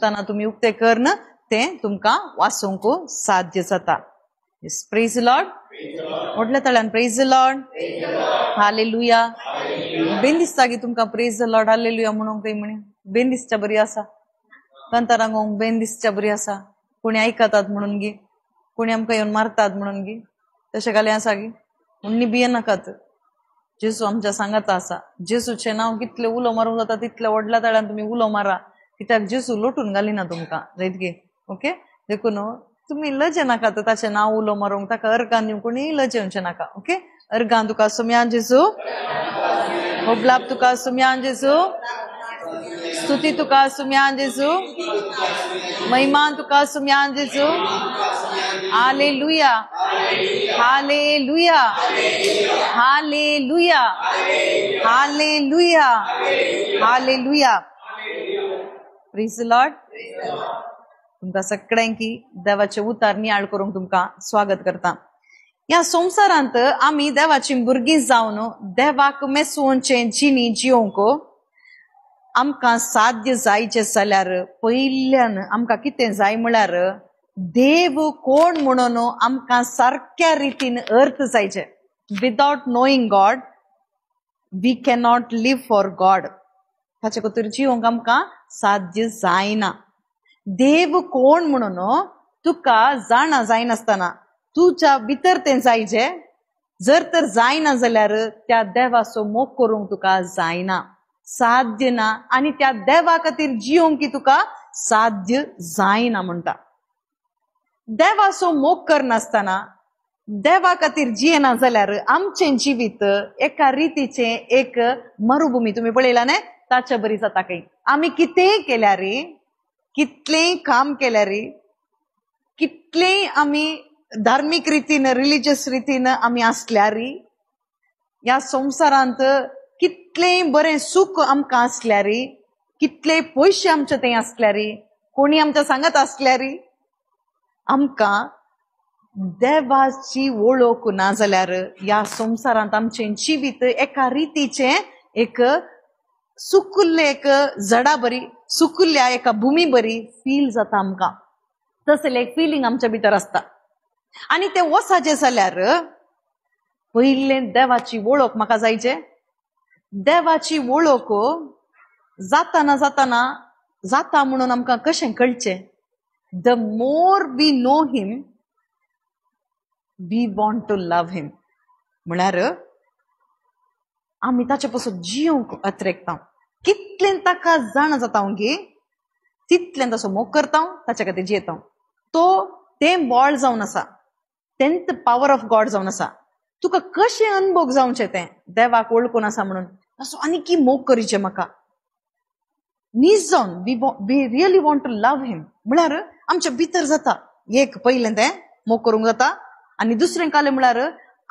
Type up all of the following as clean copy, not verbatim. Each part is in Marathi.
उक्ताना तुम्ही उक्ते करण ते तुमका वाचूंक साध्य जाता. Praise Lord. मोठल्या तळ्यान प्रेज लॉर्ड. हालेलुया. बेन दिसता की तुमका प्रेज लॉर्ड हालेलुया म्हणून काही म्हणे बेन दिसच्या बरी असा कंतारांगोंक बेन दिसच्या बरी असा. कोणी ऐकतात म्हणून गी कोणी आमकां येऊन मारतात म्हणून गी तशें घाले आसा गी म्हणून बिये नाकात. जेसू आमच्या सांगाता असा. जेसूचे नाव कितले उलो मारूंक जाता तितले व्हडल्या तळ्यान तुम्ही उलो मारा कित्याक जेसू लोटून घालिना तुमकां जायत गे. ओके देखून तुम्ही लजे नाकात ताचे नाव उलो मारूंक ताका अर्गां दिवंक कोणी लजे येवचे नाका. ओके अर्गां तुका सुम्यान जेसू होबलाप तुका सुम्यान जेसू स्तुती तुका सुम्यान जेसू महिमान तुका सुम्यान जेसू. Hallelujah hallelujah hallelujah hallelujah hallelujah. Praise Lord. तुमकां सगळ्यांकी देवाचे उतार नियाळ करूंक तुमकां स्वागत करता. या संवसारांत आमी देवाची भुरगीं जावन देवाक मेसूनचे जिणी जियोंक आमकां साध्य जायचे जाल्यार पयल्यान आमकां कितें जाय म्हळ्यार देव कोण म्हणून आमकां सारक्या रितीन अर्थ जायचे. Without knowing God we cannot live for God. ताचे खातीर जियोंक आमकां साध्य जायना. देव कोण म्हणून तुका जाणा जायनासतना तुज्या भितर तें जायचे. जर तर जायना जाल्यार त्या देवाचो मोग करूंक तुका जायना साध्य ना आणि त्या देवा खातीर जियोंक तुका साध्य जायना म्हणटा. देवाचो मोग करनासतना देवा खातीर जियेना जाल्यार आमचें जिवीत एका रितीचे एक मरुभूमी तुम्ही पळयला न्ही ताच्या बरी जाता. काही आमी कितेंय केल्यार कितलेंय काम केल्यार कितलेंय आमी धार्मिक रितीन रिलिजियस रितीन आमी आसल्यार या संवसारांत कितलेंय बरें सुख आमकां आसल्यार कितलेय पयशे आमचे थंय आसल्यार कोणी आमच्या सांगत आसल्यार आमकां देवाची वळख ना जाल्यार या संवसारांत आमचें जिवीत एका रितीचें एक सुकुल्ले एक झाडा बरी सुकुल्ल्या एका भूमी बरी फील जाता आमकां. तसलें एक फिलींग आमच्या भितर आसता. आनी तें वसाचें जाल्यार पयलें देवाची वळख म्हाका जायचे. देवाची वळख जाताना जाताना जाता म्हणून आमकां कशें कळचें. The more we know him we want to love him. म्हळ्यार आमी ताचे पासून जियोंक अत्रेकता. कितलें ताका जाण जाता गे तितलें तसो मोग करता ताचे खातीर जियेता. तो तें बॉळ जावन आसा. तेंत पॉवर ऑफ गॉड जावन आसा. तुका कशें अनुभव जावचें तें देवाक वळखून आसा म्हणून असो आनी मोग करीचे म्हाका नीज जावन we really want to love him. म्हळ्यार आमच्या भितर जाता एक पयलें तें मोग करूंक जाता आनी दुसरें कालें म्हळ्यार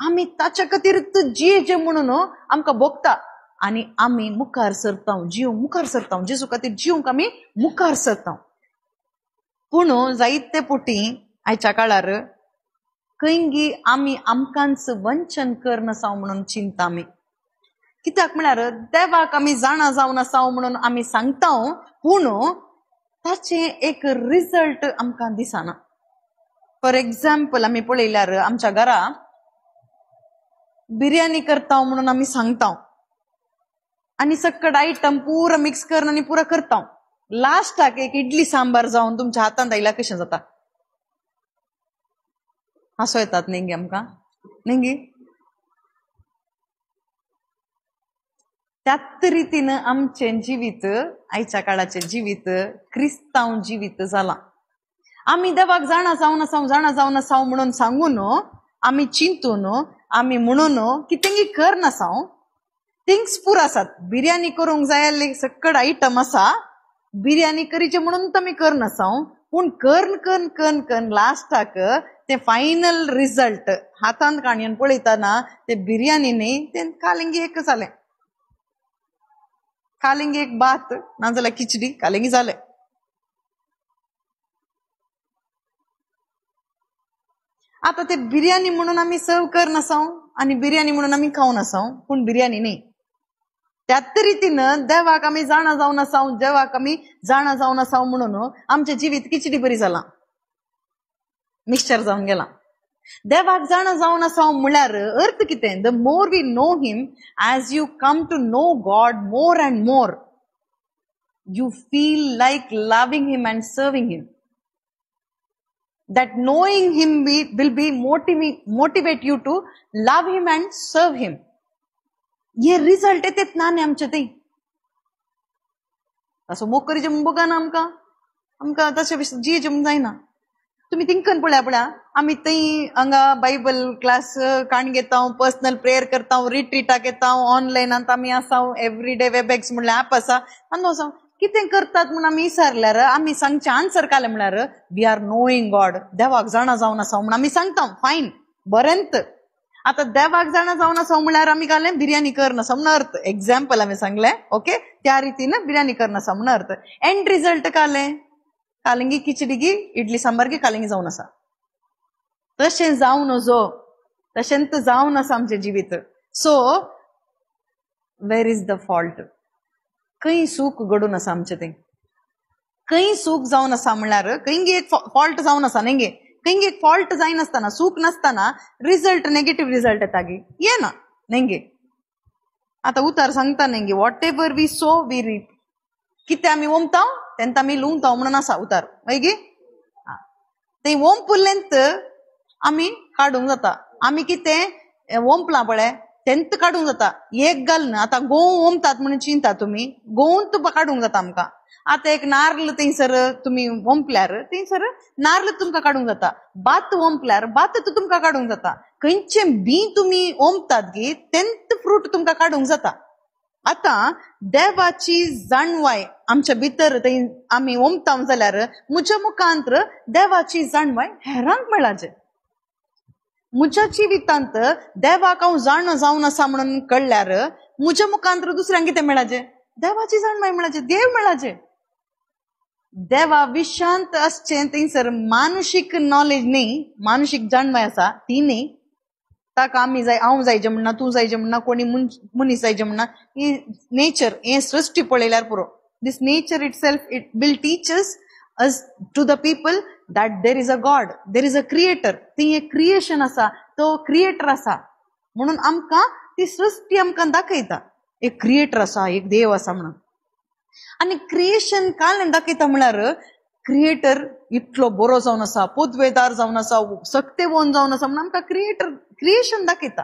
आमी ताच्या खातीर जियेचें म्हणून आमकां भोगता आनी आमी मुखार सरता जियोंक मुखार सरता जेजू खातीर जियोंक आमी मुखार सरता. पूण जायते पुटी आयच्या काळार खंयगी आमी आमकांच वंचन करन आसा म्हणून चिंता आमी. कित्याक म्हळ्यार देवाक आमी जाणा जावन आसा म्हणून आमी सांगता पूण ताचे एक रिजल्ट आमकां दिसना. फॉर एक्झाम्पल आमी पळयल्यार आमच्या घरा बिर्याणी करता म्हणून आमी सांगता आनी सकट आयटम पुरा मिक्स करून आनी पुरा करता. लास्टाक एक इडली सांबार जावन तुमच्या हातांत आयला कशें जाता. हांसो येतात न्ही आमकां न्ही. त्याच रितीन आमचें जिवीत आयच्या काळाचें जिवीत क्रिस्तांव जिवीत जाला. आमी देवाक जाणा जावन आसा म्हणून सांगून आमी चिंतून आमी म्हणून कितेंय करनासा. थिंग्स पुरो आसात. बिर्याणी करूंक जाय सकट आयटम आसा. बिर्याणी करीचे म्हणून आमी करनासा पूण कर्ण कर्ण कर्ण कर्ण लास्टाक ते फायनल रिजल्ट हातांत काणयेन पळयतना ते बिर्याणी न्ही ते कालिंगी एक जालें. कालिंगी एक भात नाजाल्यार खिचडी कालिंगी जालें. आता ते बिर्याणी म्हणून आमी सर्व करनासा आनी बिर्याणी म्हणून आमी खावन आसा पूण बिर्याणी न्ही. त्याच रितीनं देवाक आम्ही जाणा जावन आसाव, देवाक आम्ही जाणा जावन आसाव म्हणून आमचे जिवीत किचडी बरी जाला, मिक्सचर जावन गेला. देवाक जाणा जावन आसाव म्हळ्यार अर्थ कितें? The more we know him, as you come to know God more and more, you feel like loving him and serving him. That knowing him will be motivate you to love him and serve him. ये रिझल्ट येतात ना आमचे ते. असं मोकरी जम बघा ना आमका तशें जी जम जायना. तुम्ही तिंकन पळया आम्ही थंय हांगा बायबल क्लास काण घेता, पर्सनल प्रेयर करता, रिट्रीटाक येता, ऑनलायनात आमी आसाव, एवरीडे वेबएक्स म्हणल्यार ऍप आसा, आनी आसाव कितें करतात म्हणून आमी विचारल्यार आमी सांगचे आन्सर काले म्हळ्यार वी आर नोईंग गॉड, देवाक जाणा जावन आसाव म्हणून आमी सांगता. फायन, बरेंत. आता देवाक जाणा जावन आसाव म्हळ्यार आमी काले बिर्याणी करनासा म्हणून अर्थ. एक्झाम्पल आमी सांगले, ओके, त्या रितीन बिर्याणी करनासा म्हणून अर्थ. एंड रिझल्ट कालेंगी खिचडी गी इडली सांबार गी कालेंगी जावन आसा. तशें जावन तशेंत जावन आसा आमचें जिवीत. So where is the fault? खंय सूख घडून आसा आमचें तें? खंय सूख जावन आसा म्हळ्यार खंयगी एक फॉल्ट जावन आसा न्ही गे. खंयगी एक फॉल्ट जायनासतना, सूख नासतना रिझल्ट नेगेटिव्ह रिझल्ट येता गे, येना न्ही गे. आतां उतार सांगता न्ही गे, whatever we sow we reap. कितें आमी ओमताव तेंत आमी लुंगताव म्हणून आसा उतार, हय गे. तें ओंपुलेंत आमी काडूंक जाता. आमी कितें ओंपलां पळय तेंत काडूंक जाता. एक गल न्हय, आतां गोव ओमतात म्हणून चिंता तुमी, गोवून काडूंक जाता आमकां. आतां एक नारळ थंयसर तुमी ओंपल्यार थंयसर नारळ तुमकां काडूंक जाता. भात ओंपल्यार भात तुमकां काडूंक जाता. खंयचें बी तुमी ओंपतात गे तेंत फ्रूट तुमकां काडूंक जाता. आतां देवाची जाणवाय आमच्या भितर थंय आमी ओंपताव जाल्यार म्हज्या मुखांत्र देवाची जाणवाय हेरांक मेळाचे. म्हज्या जिवितांत देवाक हांव जाण जावन आसा म्हणून कळल्यार म्हज्या मुखांत्र दुसऱ्यांक कितें मेळाचे? देवाची जाणवाय मेळाचे, देव मेळाचे. देवा विशांत आसचें थंयसर मानसीक नॉलेज न्ही, मानसीक जाणवाय आसा ती न्ही. ताका आमी जाय, हांव जायचे म्हणना, तूं जायचे म्हणना, कोणी मनीस जायचे म्हणना. ही नेचर, हे सृश्टी पळयल्यार पुरो. This nature itself it will teach us to the people that there is a God, there is a creator. ती एक क्रिएशन आसा, तो क्रिएटर आसा म्हणून आमकां ती सृष्टी आमकां दाखयता. एक क्रिएटर आसा, एक देव आसा म्हणून. आनी क्रिएशन काल दाखयता म्हळ्यार क्रिएटर इतलो बरो जावन आसा, पोदवेदार जावन आसा, सक्तेवोन जावन आसा म्हणून आमकां क्रिएशन दाखयता.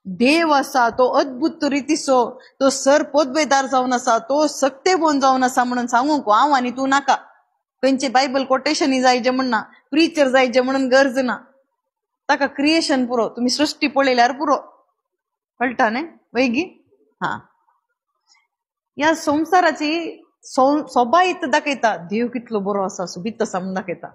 देव आसा तो अद्भुत रितीचो, तो सर पोदवेदार जावन आसा, तो सक्तेवोन जावन आसा म्हणून सांगूंक हांव आनी तूं नाका. खंयचे बायबल कोटेशनी जायचे म्हणना, प्रिचर जायचे म्हणून गरज ना. ताका क्रिएशन पुरो, तुमी सृष्टी पळयल्यार पुरो कळटा न्ही वैगी. हा, ह्या संवसाराची सोबायत दाखयता. देव कितलो बरो आसा, सुबीत आसा म्हणून दाखयता.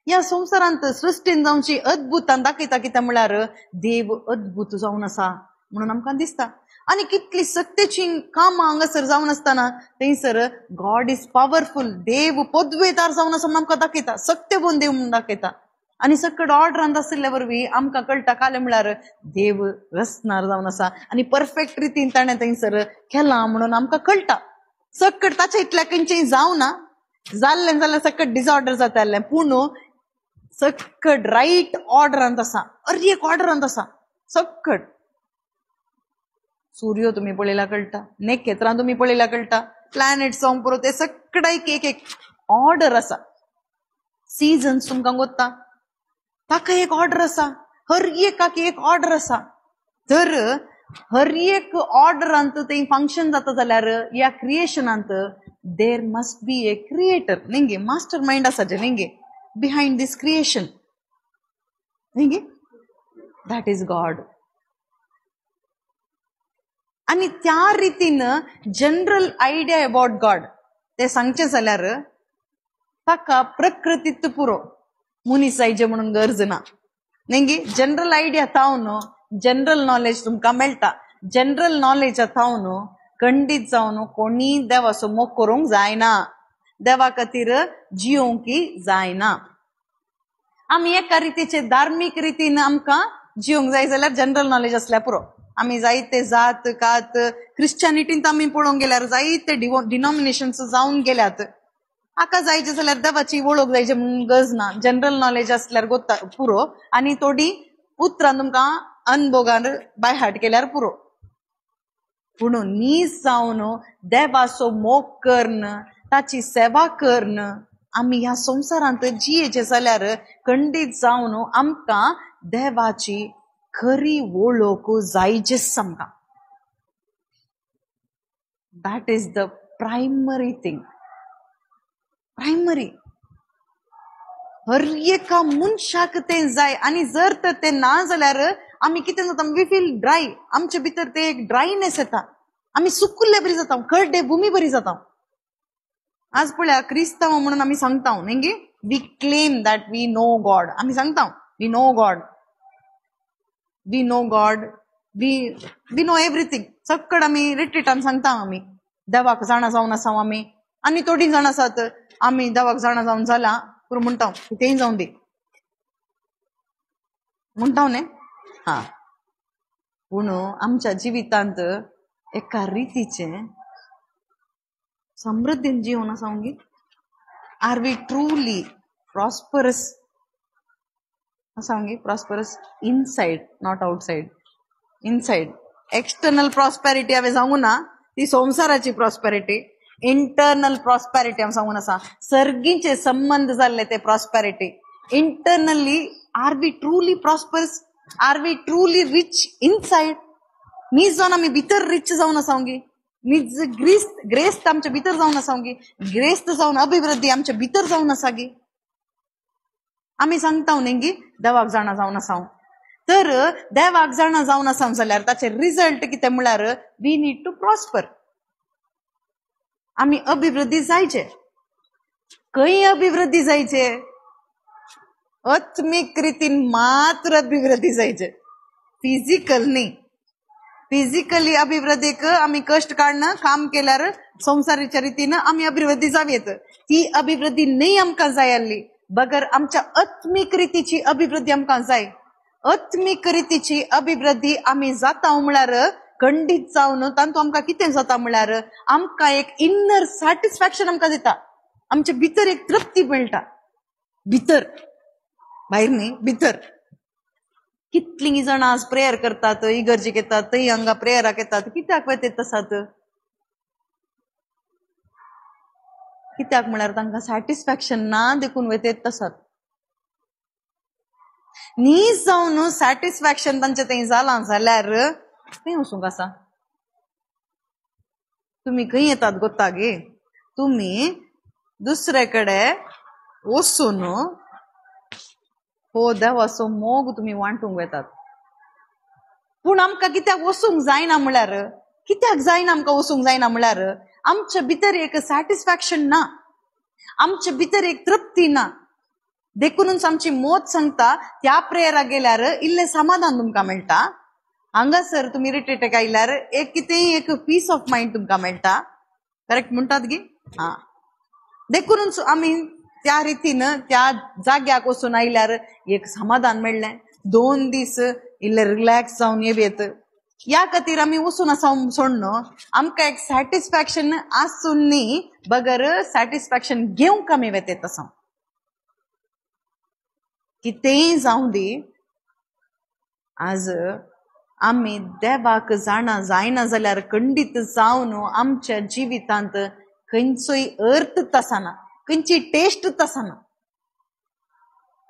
ह्या संवसारांत सृश्टीन जावची अद्भुतान दाखयता. कित्याक म्हळ्यार देव अद्भुत जावन आसा म्हणून आमकां दिसता. आनी कितली सत्तेची कामां हांगासर जावन आसतना थंयसर गॉड इज पॉवरफुल, देव पोदवेदार जावन आसा म्हणून आमकां दाखयता, सक्तेवोन देव म्हणून दाखयता. आनी सकट ऑर्डरांत आसल्या वरवीं आमकां कळटा काले म्हळ्यार देव रचणार जावन आसा आनी परफेक्ट रितीन ताणें थंयसर केलां म्हणून आमकां कळटा. सकट ताच्या इतल्या खंयचेंय जावना, जाल्लें जाल्यार सकट डिसऑर्डर जातालें, पूण सकट राईट ऑर्डरांत आसा, एक ऑर्डरांत आसा सकट. सूर्य तुम्ही पळयल्यार कळटा, नखेत्रां तुम्ही पळयल्यार कळटा, प्लॅनेट्स जावं पुरो ते सकटायक एक ऑर्डर आसा. सिजन्स तुमकां गोत्ता, ताका एक ऑर्डर आसा, हर एकाक एक ऑर्डर आसा. तर हर एक ऑर्डरांत तें फंक्शन जाता जाल्यार ह्या क्रिएशनांत there must be a creator न्ही, मास्टर माइंड आसा जे न्ही behind this creation. That is God. आणि त्या रितीन जनरल आयडिया अबाउट गॉड ते सांगचे जाल्यार ताका प्रकृतीत पुरो मनीस जायचे म्हणून गरज ना न्ही. जनरल आयडिया थावन जनरल नॉलेज तुमकां मेळटा. जनरल नॉलेज थावन खंडीत जावन कोणी देवाचो मोग करूंक जायना, देवा खातीर जियोंकी जायना. आमी एका रितीचे धार्मीक रितीन आमकां जियोंक जाय जाल्यार जनरल नॉलेज आसल्यार पुरो. आम्ही जायते जात कात क्रिश्चियनिटींत आम्ही पळोवंक गेल्यार जायते डिनॉमिनेशन्स जावन गेल्यात. आका जायचे जाल्यार देवाची वळख जायचे म्हणून गरज ना. जनरल नॉलेज असल्यार गोता पुरो आणि थोडी उतरां तुमकां अनभोगान बाय हार्ट केल्यार पुरो. पूण नीज जावन देवाचो मोग करन ताची सेवा करन आम्ही ह्या संवसारांत जियेचे जाल्यार खंडीत जावन आमकां देवाची खरी वळख जायचीच आमकां. That is the primary thing. Primary हर एका मनशाक तें जाय. आणि जर तर ते ना जाल्यार आम्ही कितें जाता, वी फील ड्राय. आमचे भितर ते एक ड्रायनेस येता. आम्ही सुकुल्ले बरी जाता, खड्डे भूमी बरी जाता. आज पळया क्रिस्तांव म्हणून आम्ही सांगता न्ही, we claim that we know God. आम्ही सांगता we know God, we know God, we know everything. सकड आम्ही रिट्रीटान सांगता आम्ही देवाक जाणा जावन आसा आम्ही. आणि थोडी जाण आसात आम्ही देवाक जाणा जावन जाला पूण म्हणटा तेंय जावन दी म्हणटा न्ही. हा, पूण आमच्या जिवितांत एका रितीचे समृद्धीन जीवन आसा गी. आर वी ट्रूली प्रॉस्परस आसा गी. Prosperous inside, not outside. Inside external prosperity हांवें सांगू ना, ती संवसाराची प्रॉस्पेरिटी. इंटरनल प्रॉस्पेरिटी हांव सांगून आसा, सर्गीचे संबंध जाल्ले ते prosperity. Internally are we truly prosperous, are we truly rich inside. नीज जावन आमी भितर रिच जावन आसा गी. नीज ग्रेस्त आमच्या भितर जावन आसा गी. ग्रेस्त जावन अभिवृद्धी आमच्या भितर जावन आसा गी. आमी सांगता न्ही गी देवाक जाणा जावन आसा. तर देवाक जाणा जावन आसा जाल्यार ताचे रिजल्ट कितें म्हळ्यार वी नीड टू प्रॉस्पर. आम्ही अभिवृद्धी जायचे. खंय अभिवृद्धी जायचे? आत्मिक रितीन मात्र अभिवृद्धी जायचे, फिजिकल न्ही. फिजिकली अभिवृद्धीक आम्ही कष्ट काढणं काम केल्यार संसाराच्या रितीनं आम्ही अभिवृद्धी जावेत. ती अभिवृद्धी नाही आमकां जाय आसली, बगर आमच्या आत्मिक रितीची अभिवृद्धी आमकां जाय. आत्मिक रितीची अभिवृद्धी आम्ही जाता म्हळ्यार खंडीत जावन तांतू आमकां कितें जाता म्हळ्यार आमकां एक इन्नर सॅटिस्फॅक्शन आमकां दिता. आमच्या भितर एक तृप्ती मेळटा. भितर, भायर न्ही, भितर. कितलीं जाणां आज प्रेयर करतात, इगर्जेक येतात, थंय हांगा प्रेयराक येतात. कित्याक वेतेत आसात? कित्याक म्हळ्यार तांकां सॅटिस्फॅक्शन ना देखून वेतेत आसात. न्हीज जावन सॅटिस्फॅक्शन तांचें थंय जालां जाल्यार थंय वचूंक आसा. तुम्ही खंय येतात गोता गे? तुम्ही दुसरे कडेन वचून हो देवाचो मोग तुम्ही वांटूंक येतात. पूण आमकां कित्याक वचूंक जायना म्हळ्यार, कित्याक जायना आमकां वचूंक जायना म्हळ्यार आमच्या भितर एक सॅटिस्फॅक्शन ना, आमच्या भितर एक तृप्ती ना. देखूनच आमची मोत सांगता त्या प्रेयराक गेल्यार इल्लें समाधान तुमकां मेळटा. हांगासर तुम्ही रिट्रीटाक आयल्यार एक कितेंय एक पीस ऑफ मायंड तुमकां मेळटा. करेक्ट म्हणटात गी? हा. देखूनच आमी त्या रितीन त्या जाग्याक वचून आयल्यार एक समाधान मेळ्ळें. 2 दीस इल्ले रिलॅक्स जावन येवेत. या खातीर आमी वचून आसा सोडनो. आमकां एक सॅटिस्फॅक्शन आसून न्ही, बगर सॅटिस्फॅक्शन घेवंक आमी वेतेत आसा. कितेंय जावं दी, आज आम्ही देवाक जाणा जायना जाल्यार खंडीत जावन आमच्या जिवितांत खंयचोय अर्थ आसना, खंयची टेस्ट आसना.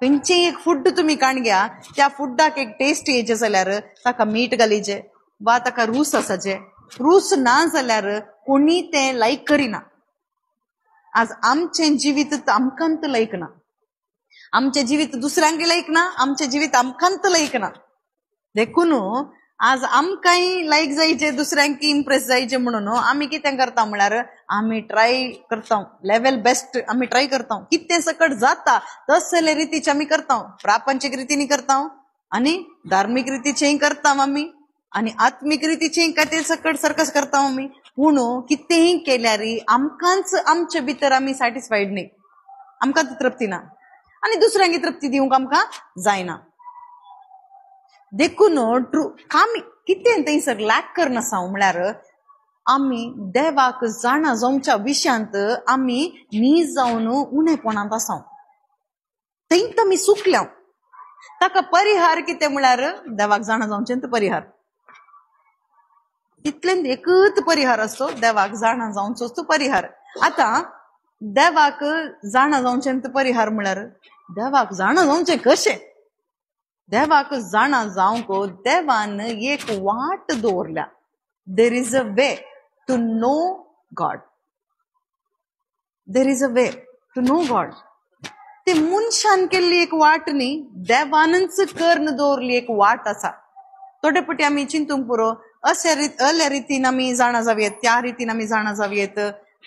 खंयचेय एक फूड तुम्ही काण घ्या, त्या फुडाक एक टेस्ट येयचे जाल्यार ताका मीठ घालीचे वा ताका रूस आसाचे. रूस ना जाल्यार कोणी तें लायक करिना. आज आमचें जिवीत आमकांत लायक ना, आमचें जिवीत दुसऱ्यांक लायक ना, आमचें जिवीत आमकांत लायक ना. देखून आज आमकांय लायक जायचे, दुसऱ्यांक इम्प्रेस जायचे म्हणून आमी कितें करता म्हळ्यार आमी ट्राय करता लेवल बेस्ट. आमी ट्राय करता कितें सकट जाता तसले रितीचे आमी करता. प्रापंचीक रितीनी करता आनी धार्मीक रितीचेय करता आमी, आनी आत्मीक रितीचेय ते सकट सरकस करता आमी. पूण कितेंय केल्यार आमकांच आमचे भितर आमी सॅटिस्फायड न्ही, आमकां तृप्ती ना आनी दुसऱ्यांक तृप्ती दिवंक आमकां जायना. देखून कितें थंयसर लॅक करनासा म्हळ्यार आमी देवाक जाणा जावच्या विशयांत आमी नीज जावन उणेपणांत आसा. थंयत आमी चुकल्या. ताका परिहार कितें म्हळ्यार देवाक जाणा जावचें परिहार. तितलें एकच परिहार असतो, देवाक जाणा जावचोच परिहार. आता देवाक जाणा जावचें परिहार म्हळ्यार देवाक जाणा जावचें कशें? देवाक जाणा जावंक देवान एक वाट दवरल्या. There is a way to know God. There is a way to know God. ते मनशान केल्ली एक वाट न्ही, देवानच कर्ण दवरली एक वाट आसा. थोडे पटी आमी चिंतूंक पुरो असल्या रितीन आमी जाणा जावयेत, त्या रितीन आमी जाणा जावयेत,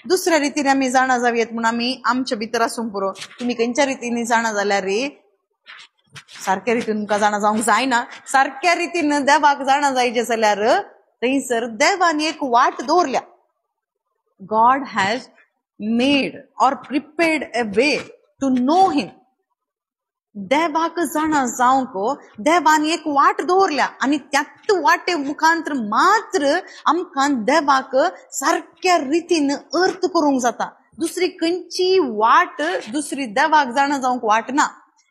दुसऱ्या रितीन आमी जाणा जावयेत म्हणून आमी आमच्या भितर आसूंक पुरो. तुमी खंयच्या रितीन जाणा जाल्यार सारक्या रितीन तुमकां जाणा जावंक जायना. सारक्या रितीन देवाक जाणा जायचे जाल्यार थंयसर देवान एक वाट दवरल्या. God has made or prepared a way to know him. देवाक जाणा जावंक देवान एक वाट दवरल्या आनी त्याच वाटे मुखांतर मात्र आमकां देवाक सारक्या रितीन अर्थ करूंक जाता. दुसरी खंयची वाट, दुसरी देवाक जाणा जावंक वाट ना.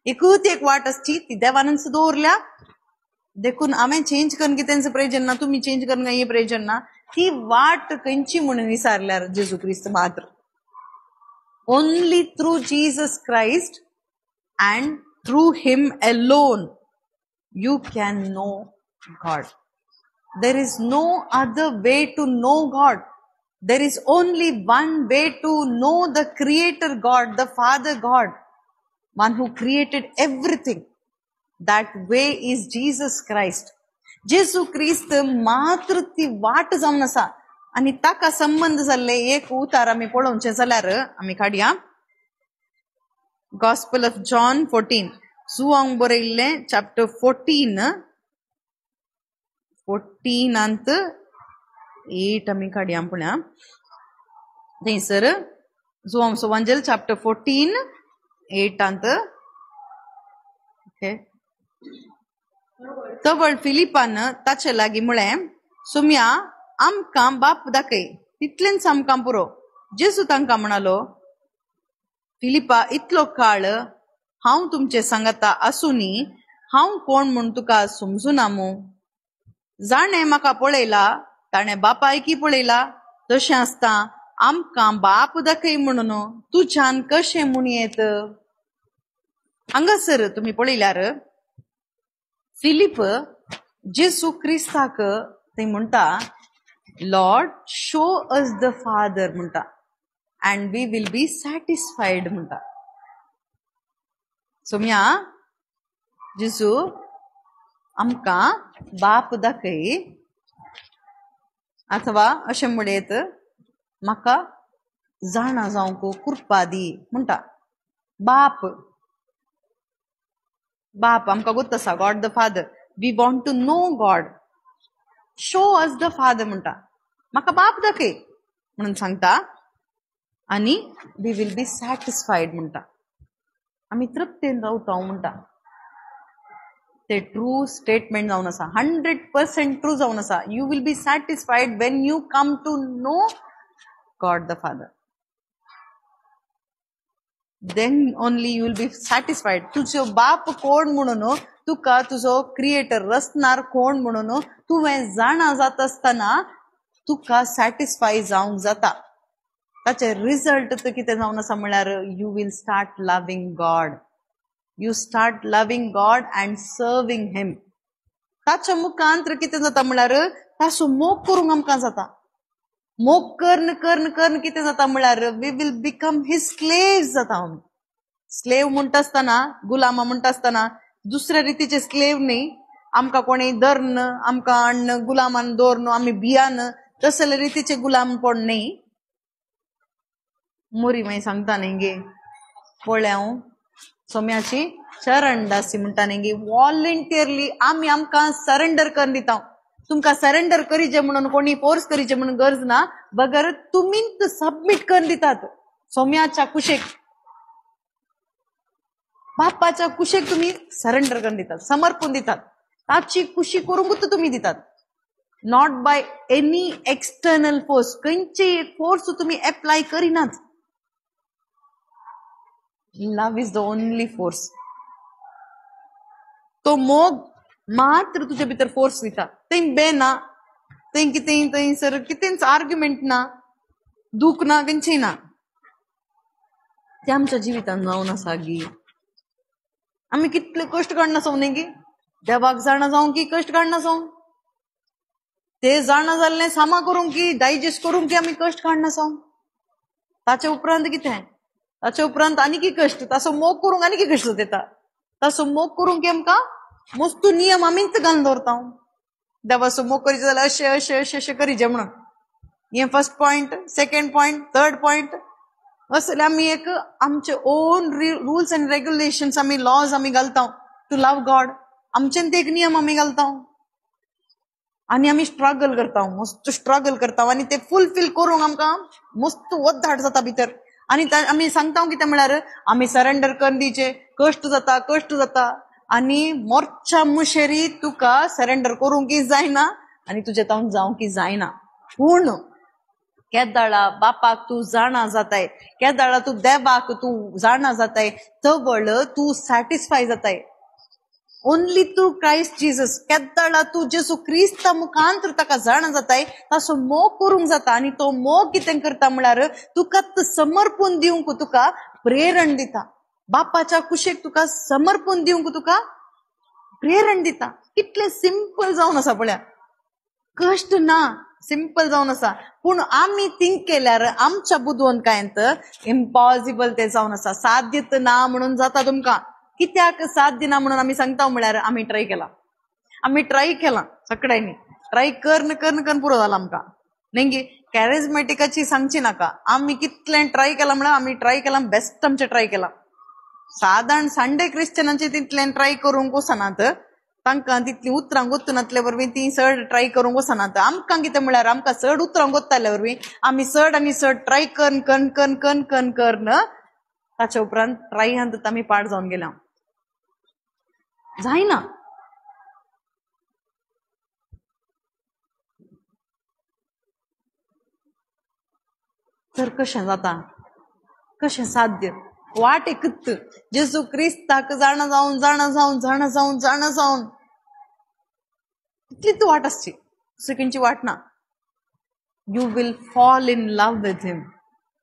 एकूच एक वाट असची, ती देवानच दवरल्या. देखून हांवें चेंज करन कितेंच प्रयोजन ना, तुमी चेंज करन काही प्रयोजन ना. ती वाट खंयची म्हणून विचारल्यार जेजू क्रिस्त मात्र. Only through Jesus Christ and through him alone you can know God. There is no other way to know God. There is only one way to know the creator God, the Father God, one who created everything. That way is Jesus Christ. जेसू ख्रिस्त मात्र ती वाट जावन आसा आनी ताका संबंध जाल्ले एक उतार आमी पळोवचें जाल्यार आमी काडया. Gospel of John 14. सुवांग बरयल्ले chapter 14 अंत 8 आमी काडया पुण्या. थंयसर जुआंवचो एवंजेल chapter 14 8 अंत. ओके. तवळ फिलिपान ताचे लागीं म्हळें, सुम्या आमकां बाप दाखय, तितलेंच आमकां पुरो. जेजू तांकां म्हणालो, फिलिपा इतलो काळ हांव तुमचे सांगता आसुनी हांव कोण म्हूण तुका समजुना मू? जाणें म्हाका पळयला ताणें बापायकी पळयला. तशें आसता आमकां बाप दाखय म्हणून तुज्यान कशें म्हणयेत? हांगासर तुमी पळयल्यार फिलिप जेजू क्रिस्ताक थंय म्हणटा, Lord show us the father म्हणटा, and we will be satisfied म्हणटा. सोम्या जेजू आमकां बाप दाखय, अथवा अशें म्हणयत म्हाका जाणा जावंक कृपा दी म्हणटा. बाप बाप आमकां गोत आसा, God the father. We want to know God. Show us the father म्हणटा, म्हाका बाप दाखय म्हणून सांगता. आणि वी विल बी सॅटिस्फाईड म्हणटा, आमी तृप्तेन रावता म्हणटा. ते ट्रू स्टेटमेंट जावन आसा, 100% ट्रू जावन आसा. You will be satisfied when you come to know God the father. Then only you will be satisfied. तुजो बाप कोण म्हणून, तुका तुजो क्रिएटर रचणार कोण म्हणून तुवें जाणा जाता आसतना तुका सॅटिस्फाय जावंक जाता. ताचे रिजल्ट कितें जावन आसा म्हळ्यार you will start loving God. You start loving God and serving him. ताच्या मुखांतर कितें जाता म्हळ्यार ताचो मोग करूंक आमकां जाता. मोग कर्ण कर्ण कर्ण कितें जाता म्हळ्यार we will become his slaves जाता. स्लेव म्हणटा आसतना, गुलामा म्हणटा आसतना दुसऱ्या रितीचे स्लेव न्ही. आमकां कोणी धरन, आमकां हाडन गुलामान दवरन आमी भियान तसले रितीचे गुलामपण न्ही. मोरी मागीर सांगता न्ही गे, पळय हांव सोम्याची चरणदासी म्हणटा न्ही गे. वॉलंटियरली आमी आमकां सरेंडर करून दिता. तुमकां सरेंडर करीचे म्हणून कोणी फोर्स करीचे म्हणून गरज ना, बगर तुमीच सबमिट करून दितात सोम्याच्या कुशेक. बापाच्या कुशेक तुम्ही सरेंडर करून दितात, समर्पण दितात. ताची खुशी करूंकूच तुम्ही दितात. Not by any external force. खंयची एक फोर्स तुम्ही अप्लाय करिनात. Love is the only force. तो मोग मात्र तुझ्या भितर फोर्स दिता. थंय बेना, थंय कितें थंयसर कितेंच आर्ग्युमेंट ना, दुख ना, खंयचें ना. ते आमच्या जिवितान जावन आसा गी. आमी कितले कश्ट काडना जावन न्ही गी. देवाक जाणा जावं की कश्ट काडना जावं. ते जाणा जाल्लें सामा करूंक की डायजेस्ट करूंक की आमी कश्ट काडना जावं. ताचे उपरांत कितें, ताचे उपरांत आनी कश्ट. ताचो मोग करूंक आनी कश्ट जाता. ताचो मोग करूंक आमकां मस्तू नियम आमीच घालून दवरता. देवाचो मोग करीत जाल्यार अशें अशें अशें अशें करीत म्हणून. हें first point. Second point, third point. असले आमी एक आमचे ओन रुल्स अँड रेग्युलेशन्स आमी लॉज आमी घालता टू लव गॉड. आमच्यान ते एक नियम आमी घालता आनी आमी स्ट्रगल करता, मस्त स्ट्रगल करता आनी ते फुलफील करूंक आमकां मस्त वद्दाट जाता भितर. आनी आमी सांगता कितें म्हळ्यार आमी सरेंडर करून दिवचे. कश्ट जाता आनी मोर्चा मुशेरी तुका सरेंडर करूंक जायना आनी तुजे तावन जावंक जायना. पूण केदाळा बापाक तू जाणा जाताय, केदाळा तू देवाक तू जाणा जाताय, तवळ तू सॅटिस्फाय जाताय. Only through Christ Jesus. केदाळा तू जेसू क्रिस्ता मुखांतर ताका जाणा जाताय, ताचो मोग करूंक जाता. आनी तो मोग कितें करता म्हळ्यार तुका समर्पण दिवंक तुका प्रेरण दिता. बापाच्या कुशेक तुका समर्पण दिवंक तुका प्रेरण दिता. कितले सिंपल जावन आसा पळया. कष्ट ना, सिंपल जावन आसा. पूण आमी थिंक केल्यार आमच्या बुदवंतकायेंत इम्पॉसिबल ते जावन आसा. साध्यत ना म्हणून जाता तुमकां. कित्याक साध्य ना म्हणून आमी सांगता म्हळ्यार आमी ट्राय केला सगळ्यांनी. ट्राय करून पुरो जाला आमकां. न्ही कॅरिझमॅटिकाची सांगची नाका. आमी कितले ट्राय केला म्हळ्यार आमी ट्राय केला, बेस्ट आमचे ट्राय केला. साधारण संडे क्रिश्चनांचे तितले ट्राय करूंक वचनात. तांकां तितली उतरां गोत्तनातले वरवीं ती चड ट्राय करूंक वचनात. आमकां कितें म्हळ्यार आमकां चड उतरां गोत्ताले वरवीं आमी चड आनी चड ट्राय करून ताच्या उपरांत ट्रायांत आमी पाड जावन गेल्या. जायना. तर कशें जाता, कशें साध्य. वाट एकच. जेजू क्रिस्ताक जाणा जावन इतलीच वाट आसची, दुसरी वाट ना. You will fall in love with him.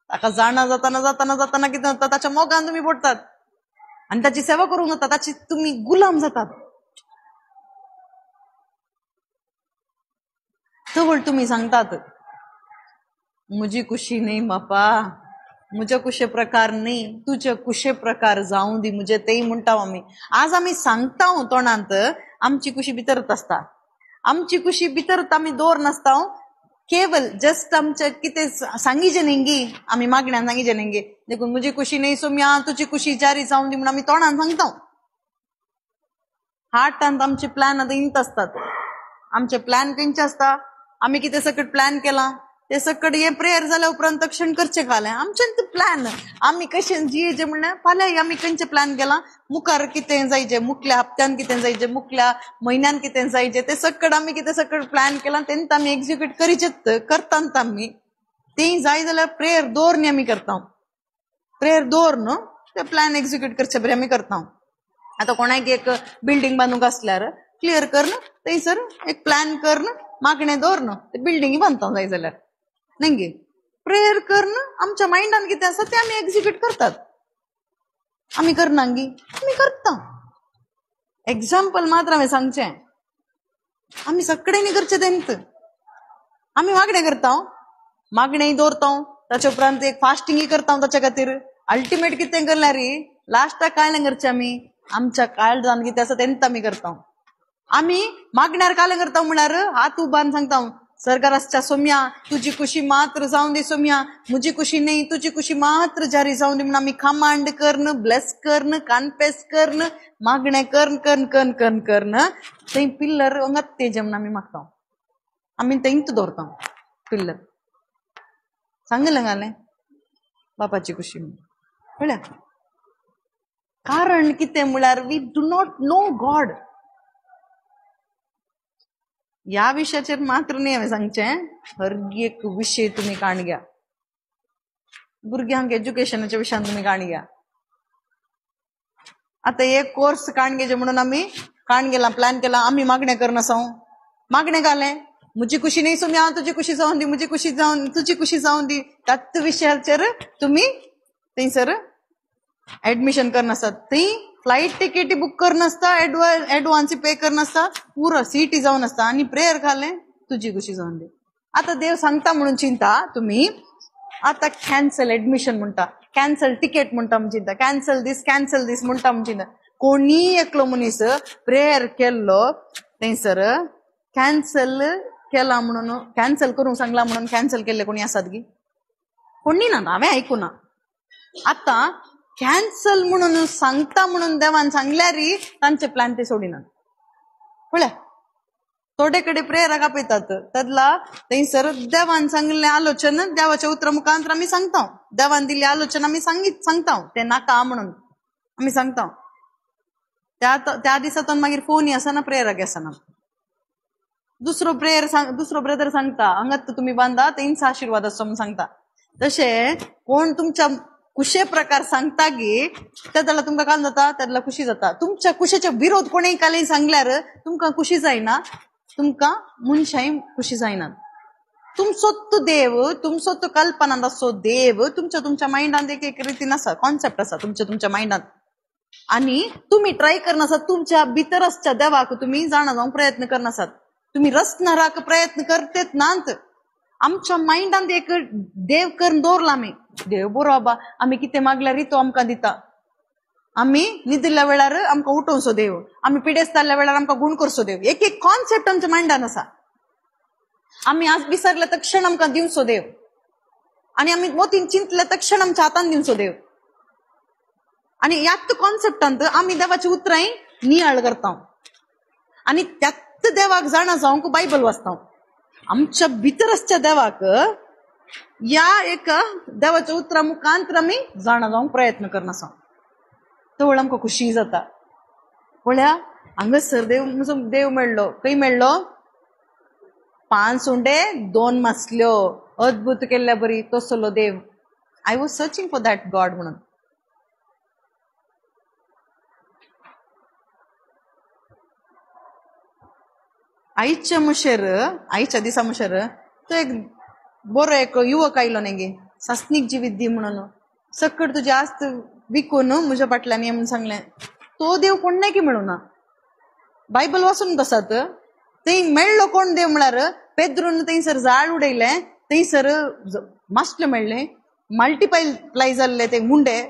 ताका जाणा जाताना कितें जाता, ताच्या मोगान तुम्ही पडटात आनी ताची सेवा करूंक जाता, ताची तुम्ही गुलाम जातात. जवळ तुम्ही सांगतात मुजी खुशी नाही बापा, मुझे कुशे प्रकार नाही, तुझे कुशे प्रकार जाऊं दी मुझे, तेही म्हणटा आम्ही. आज आम्ही सांगता तोंडांत, आमची खुशी भितरत असता. आमची खुशी भितरत आम्ही दोर नासता. केवल जस्ट आमच्या कितें सांगिचे न्ही, आम्ही मागण्यान सांगिचे न्ही, देखून मुझी खुशी नाही सोम्या, तुझी खुशी जारी जाऊन दी म्हणून आम्ही तोंडान सांगता. हार्टांत आमचे प्लॅन आतां इंत असतात. आमचे प्लॅन खंयचे असता, आम्ही कितें सकट प्लॅन केला ते सकट हे प्रेयर जाल्या उपरांत तक्षण करचे खाले. आमच्यान ते प्लॅन आम्ही कशें जियेचे म्हणल्यार फाल्यां आम्ही खंयचे प्लॅन केला, मुखार कितें जायचे, मुखल्या हप्त्यान कितें जायचे, मुखल्या म्हयन्यान कितें जायचे, ते सकट आम्ही कितें सकट प्लॅन केला, तेंत आम्ही एक्झिक्यूट करीचेत करतात. आम्ही तें जाय जाल्यार प्रेयर दवरनी आम्ही करता. प्रेयर दवर न्हू, ते प्लॅन एक्झिक्यूट करचे बरें आमी करता. आता कोणाक एक बिल्डींग बांदूंक आसल्यार क्लियर कर न, थंयसर एक प्लॅन कर न, मागणें दवर न, ते बिल्डींग बांदता जाय जाल्यार न्ही. प्रेयर कर न, आमच्या माइंडान कितें आसा ते आमी एक्झिक्यूट करतात. आमी करना गी, आमी करता. एक्झाम्पल मात्र हांवें सांगचें, आमी सगळ्यांनी करचें तेंत. आमी मागणें करता, मागणेय दवरता, ताचे उपरांत एक फास्टिंगय करता ताच्या खातीर. अल्टिमेट कितें करल्यार लास्टाक काळें करचें आमी, आमच्या काळजान कितें आसा तेंत आमी करता. आमी मागण्यार काळें करता म्हळ्यार हात उबारून सांगता, सरकाराच्या सोम्या तुझी खुशी मात्र जाऊन दे सोम्या, मुझी खुशी नाही, तुझी खुशी मात्र जारी जाऊन दे म्हणून आमी कमांड करन, ब्लेस करन, कॉन्फेस करन, मागणें करन थंय पिल्लर अंगात तेजे म्हणून आमी मागता. आमी तेंत दवरता पिल्लर. सांगलें घालें बापाची खुशी कळ्ळें. कारण कितें म्हळ्यार we do not know God. ह्या विशयाचेर मात्र न्ही हांवें सांगचें, हर एक विशय तुम्ही काण घ्या. भुरग्यांक एज्युकेशनाच्या विशयान तुम्ही काण घ्या. आता एक कोर्स काण घेचे म्हणून आम्ही काण गेला, प्लॅन केला, आम्ही मागण्या करना साव मागणे घाले, मुजी खुशी नाही सुमी हांव तुजी खुशी जावन दी, मुजी खुशी जावन तुजी खुशी जावन दी. त्याच विशयाचेर तुम्ही थंयसर ऍडमिशन करनासतात. थंय फ्लाईट तिकेटी बुक करनासता, एडवान्स पे करनासता, पुरो सीटी जावन आसता आनी प्रेयर घाले तुजी खुशी जावन दी. आता देव सांगता म्हणून चिंता तुम्ही, आता कॅन्सल ऍडमिशन म्हणटा, कॅन्सल तिकेट म्हणटा म्हणून चिंता, कॅन्सल दीस म्हणटा म्हणून चिंता. कोणी एकलो मनीस प्रेयर केल्लो थंयसर कॅन्सल केला म्हणून, कॅन्सल करूंक सांगला म्हणून कॅन्सल केल्ले कोणी आसात गी? कोणी ना, हांवें आयकुना. आता कॅन्सल म्हणून सांगता म्हणून देवान सांगल्यार तांचे प्लॅन ते सोडिनात. पळय थोडे कडे प्रेयराक आपयतात, त्यातला थंयसर देवान सांगले आलोचन देवाच्या उतरा मुखांतर आम्ही सांगता, देवान दिली आलोचन आम्ही सांगता, ते नाका म्हणून आम्ही सांगता. त्या दिसातून मागीर फोन आसना, प्रेयराक आसना. दुसरो ब्रदर सांगता हांगात तुम्ही बांधा तेंचा आशीर्वाद असतो म्हणून सांगता. तशे कोण तुमच्या कुशे प्रकार सांगता गे त्याला तुमकां काय जाता, त्याला खुशी जाता. तुमच्या कुशेच्या विरोध कोणी काली सांगल्यार तुमकां खुशी जायना, तुमकां मनशाय खुशी जायना. तुमचो देव, तुमचो तो कल्पना असो देव तुमच्या माइंडात एक रितीन आसा, कॉन्सेप्ट आसा तुमच्या माइंडात, आणि तुम्ही ट्राय करनासात तुमच्या भितरच्या देवाक तुम्ही जाणा जावंक प्रयत्न करनासात. तुम्ही रचणाराक प्रयत्न करतेत नात. आमच्या माइंडात एक देव करून दवरला आम्ही, देव बरो बाबा आम्ही कितें मागल्यार तो आमकां दिता. आम्ही न्हिदिल्ल्या वेळार आमकां उठोवचो देव, आम्ही पिडेस्ताल्ल्या वेळार आमकां गुण करचो देव. एक कॉन्सेप्ट आमच्या माइंडान आसा. आम्ही आज विसरले तर क्षण आमकां दिवचो देव, आणि आम्ही मोतीन चिंतले तर क्षण आमच्या हातान दिवचो देव. आणि यात कॉन्सेप्टांत आम्ही देवाची उतराय नियाळ करता, आणि त्यात देवाक जाणा जावंक बायबल वाचता. आमच्या भितरच्या देवाक या एक देवाच्या उतरा मुखांतर आम्ही जाणा जावंक प्रयत्न करनासा, तवळ आमकां खुशी जाता. पळया हांगासर देव मेळ्ळो, खंय मेळ्ळो? 5 सुंडे 2 मासल्यो, अद्भुत केल्ल्या बरी तसलो देव. I was searching for that God म्हणून. आईच्या दिसा मुशेर तो एक बरो एक युवक आयलो नेगे, सासनीक जिवीत दी म्हणून, सकट तुझे आस्त विकून म्हज्या फाटल्यान ये म्हणून सांगलें. तो देव कोण नाही की मेळूना. बायबल वाचून बसात. थंय मेळ्ळो कोण देव म्हळ्यार पेद्रून थंयसर झाड उडयलें, थंयसर मासल्यो मेळ्ळे, मल्टिप्लाय जाल्ले ते मुंडे,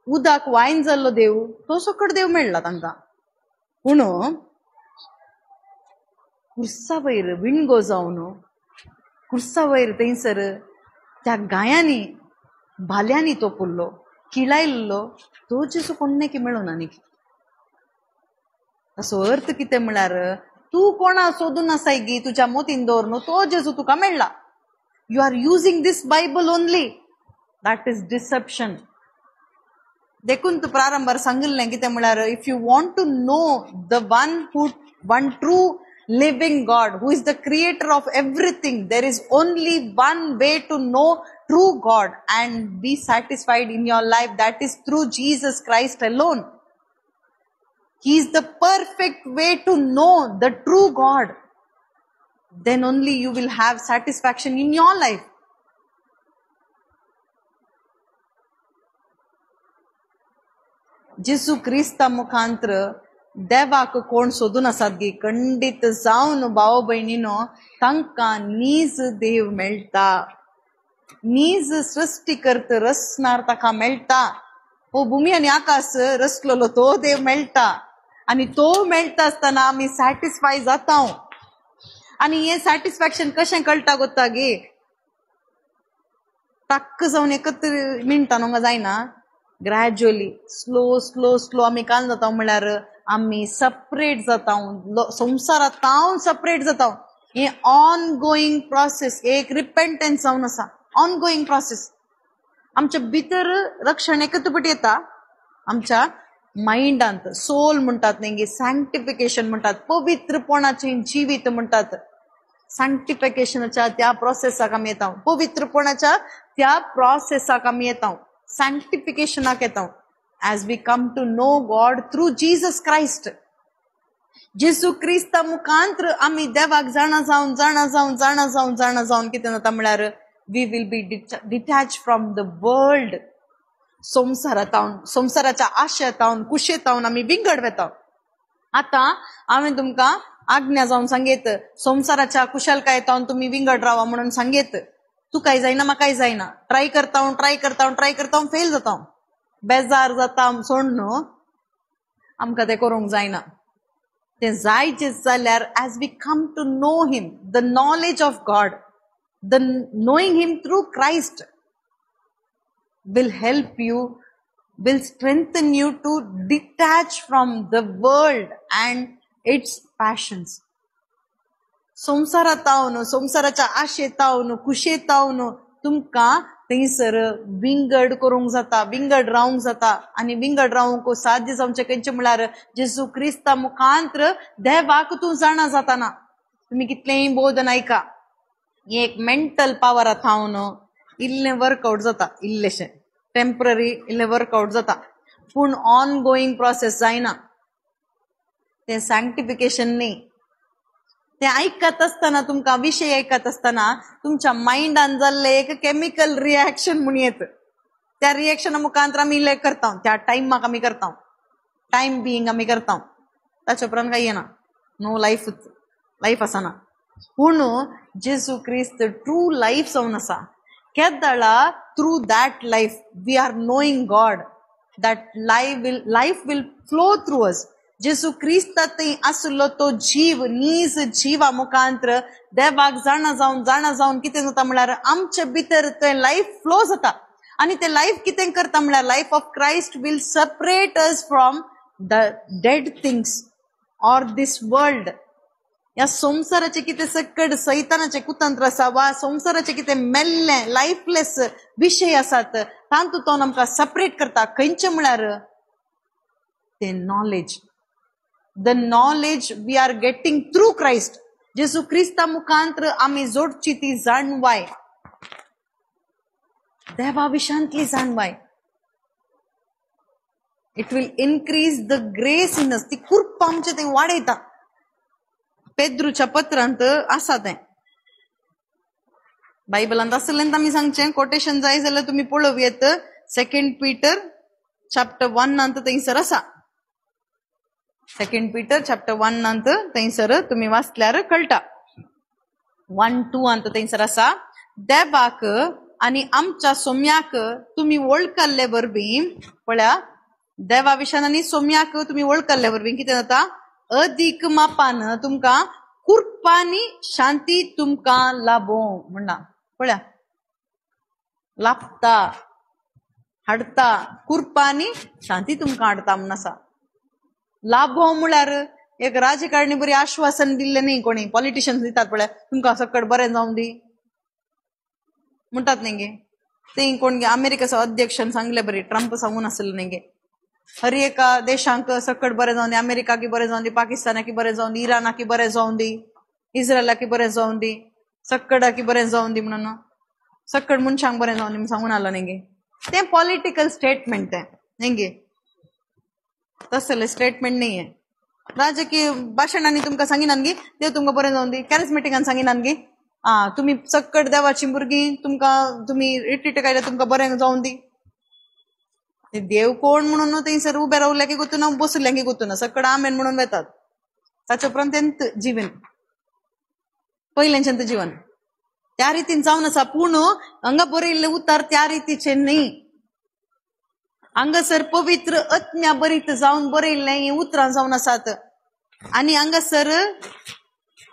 उदक वायन जाल्लो देव, तो सकट देव मेळ्ळा तांकां. पूण कुर्सा वयर विणगो जावन कुर्सा वयर थंयसर त्या गायांनी भाल्यांनी तो पुरलो, किळायल्लो, तो जेसू कोण की मेळूना न्ही. असो अर्थ कितें म्हळ्यार तू कोणा सोदून आसाय गी तुझ्या मोतीन दवर न्हू, तो जेजू तुका मेळ्ळा. You are using this Bible only, that is deception. देखून तू प्रारंभार सांगिल्लें कितें म्हळ्यार if you want to know the one true living God, who is the creator of everything, there is only one way to know true God and be satisfied in your life, that is through Jesus Christ alone. He is the perfect way to know the true God. Then only you will have satisfaction in your life. जेसू क्रिस्ता मुखांतर देवाक कोण सोदून आसात गी, खंडीत जावन भाव भयणीनो तांकां नीज देव मेळटा. नीज सृष्टी करता रचणार ताका मेळटा. हो भुमी आनी आकाश रचलेलो तो देव मेळटा, आणि तो मेळटा आसतना आमी सॅटिस्फाय जाता. आणि हे सॅटिस्फॅक्शन कशें कळटा गोत्ता गे, टक्क जावन एकच मिनटान हांगा जायना. ग्रॅज्युअली स्लो स्लो स्लो आमी काय जाता म्हळ्यार आम्ही सेपरेट जाता, संवसारांत सेपरेट जाता. हे ऑन गोईंग प्रोसेस, एक रिपेंटन्स जावन आसा, ऑन गोईंग प्रोसेस. आमच्या भितर रक्षण एकच पटी येता, आमच्या माइंडांत सोल म्हणतात नेंगे सॅंक्टिफिकेशन म्हणतात पवित्रपणाचे जीवित म्हणतात सॅंक्टिफिकेशनच्या त्या प्रोसेसाक आमी येता पवित्रपणाच्या त्या प्रोसेसाक आमी येता सॅंक्टिफिकेशनाक येता as we come to know God through Jesus Christ. जेसू क्रिस्ता मुखांतर आमी देवाक जाणा जावन कितें जाता म्हळ्यार we will be detached from the world. संसाराच्या आशेतावन कुशेतावन आमी विंगड वेता. आता हांवें तुमकां आज्ञा जावन सांगेत संसाराच्या कुशलकायेतावन तुमी विंगड रावा म्हणून सांगेत तुकाय जायना म्हाकाय जायना ट्राय करता फेल जाता बेजार जाता सोड न्हू आमकां तें करूंक जायना तें जायचें जाल्यार as we come to know him the knowledge of God the knowing him through Christ will help you will strengthen you to detach from the world and its passions संसारातावन संसाराच्या आशेतावन कुशेतावन तुमकां थंयसर विंगड करूंक जाता विंगड रावंक जाता आनी विंगड रावंक साध्य जावचें खंयचें म्हळ्यार जेजू क्रिस्ता मुखांतर देवाक तूं जाणा जाताना तुमी कितलेंय बोधन आयका एक मेंटल पावर थावन इल्लें वर्कआउट जाता इल्लेशें टेम्पररी इल्लें वर्कआउट जाता पूण ऑन गोईंग प्रोसेस जायना तें सॅंक्टिफिकेशन न्ही ते ऐकत असताना तुमकां विषय ऐकत असताना तुमच्या माइंडान जाल्ले एक केमिकल रिएक्शन म्हणून येत त्या रिएक्शना मुखांतर आमी इल्लें करता त्या टायमाक आमी करता टायम बिईंग आमी करता ताचे उपरांत काय येना नो लायफ आसना पूण जेजू क्रिस्त ट्रू लायफ जावन आसा केदाळा through that life we are knowing God that life will flow through us जेसू क्रिस्तात आसलो तो जीव नीज जीवा मुखांतर देवाक जाणा जावन कितें जाता म्हळ्यार आमचे भितर ते लायफ फ्लो जाता आनी ते लायफ कितें करता म्हळ्यार life of Christ will separate us from the dead things or this world ह्या संसाराचे कितें सकड सैतानाचे कुतंत्र आसा वा संसाराचे कितें मेल्लें लायफलेस विशय आसात तातूंत आमकां सेपरेट करता खंयचे म्हळ्यार ते knowledge the knowledge we are getting through Christ जेसू क्रिस्ता मुखांतर आमी जोडची ती जाणवाय देवा विशांतली जाणवाय it will increase the grace in us ती कृपा आमचे ते वाडयता पेद्रूच्या पत्रांत आसा तें बायबलांत आसलें आमी सांगचें कोटेशन जाय जाल्यार तुमी पळोवयात 2 Peter chapter 1 अंत थंयसर आसा 2 Peter chapter 1 अंत थंयसर तुमी वाचल्यार कळटा 1-2 अंत थंयसर आसा देवाक आनी आमच्या सोम्याक तुमी वळखले वरवीं पळया देवा विशान आनी सोम्याक तुमी वळखले वरवीं कितें जाता अदीक मापान तुमकां कृपा आनी शांती तुमकां लाभो म्हणना पळया लाभता हाडटा कृपा आनी शांती तुमकां हाडटा म्हण आसा लाभो म्हळ्यार एक राजकारणी बरी आश्वासन दिल्लें न्ही कोणी पॉलिटिशियन्स दितात पळय तुमकां सकट बरें जावं दी म्हणटात न्ही ते कोण अमेरिकेचो अध्यक्षान सांगले बरी ट्रम्प सांगून आसले न्ही हर एका देशांक सकट बरें जावं दी अमेरिकाकी बरें जावं दी पाकिस्तानाकी बरें जावं दी इराणाकी बरें जावं दी इस्रायलाकी बरें जावं दी सकडाकी बरें जावं दी म्हणून सकट मनशांक बरें जावं दी म्हणून सांगून आला न्ही तें पॉलिटिकल स्टेटमेंट तें न्ही तसले स्टेटमेंट नाहीये राजकीय भाषणांनी तुमकां सांगिनान गी देव तुमकां बरें जावं दी कॅरिस्मेटिकान सांगिनान गी तुमी सकट देवाची भुरगीं तुमकां तुमी रिट्रीट काडल्या तुमकां बरें जावं दी देव कोण म्हणून थंयसर उबे रावल्या की गुतूना बसल्या की गुतूना सकट आमेन म्हणून वेतात ताचे उपरांत तेंत जीवन पयलेंच्यान जीवन त्या रितीन जावन आसा पूण हांगा बरयल्ले उतार त्या रितीचे न्ही हांगासर पवित्र आत्म्या बरीत जावन बरयल्लें ही उतरां जावन आसात आनी हांगासर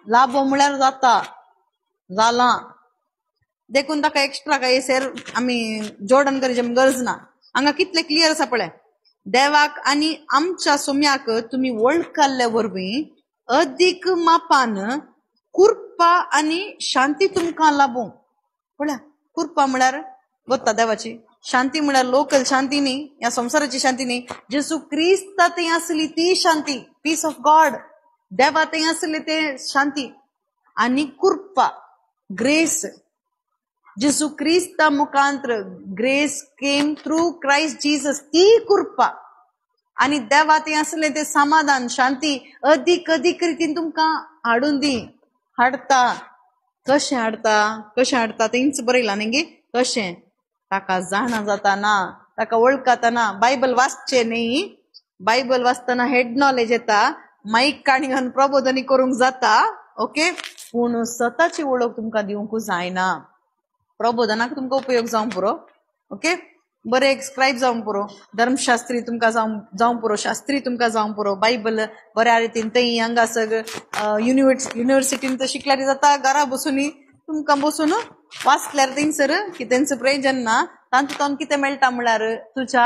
लाभो म्हळ्यार जाता जालां देखून ताका एक्स्ट्रा काय सेर आमी जोडन करचे गरज ना हांगा कितले क्लियर आसा पळय देवाक आनी आमच्या सोम्याक तुमी वळखले वरवीं अदीक मापान कृपा आनी शांती तुमकां लाभो पळय कृपा म्हळ्यार वता देवाची शांती म्हळ्यार लोकल शांती न्ही, या संसाराची शांती न्ही. जेसू क्रिस्त थंय आसली ती शांती, पीस ऑफ गॉड. देवा थंय आसले ते शांती. आनी कृपा, ग्रेस. जेसू क्रिस्ता मुखांतर grace came through Christ Jesus, ती कृपा आणि देवा थंय आसले ते समाधान, शांती अदीक अदीक रितीन तुमकां हाडून दी. हाडता. कशें हाडता तेंच बरयलां न्ही. कशें? ताका जाणा जाताना, ताका वळखताना. बायबल वाचचे न्ही, बायबल वाचताना हेड नॉलेज येता, माईक काणयोन प्रबोधनी करूंक जाता, ओके. पूण स्वताची वळख तुमकां दिवंकूच जायना. प्रबोधनाक तुमकां उपयोग जावंक पुरो, ओके. बरे एक स्क्रायब जावंक पुरो, धर्मशास्त्री तुमकां जावंक पुरो, शास्त्री तुमकां जावंक पुरो. बायबल बऱ्या रितीन थंय हांगासर युनिव्हर्सिटीन तर शिकल्यार जाता, घरा बसून तुमकां बसून वाचल्यार थंयसर कितेंच प्रयोजन ना. तातूंत कितें मेळटा म्हळ्यार तुज्या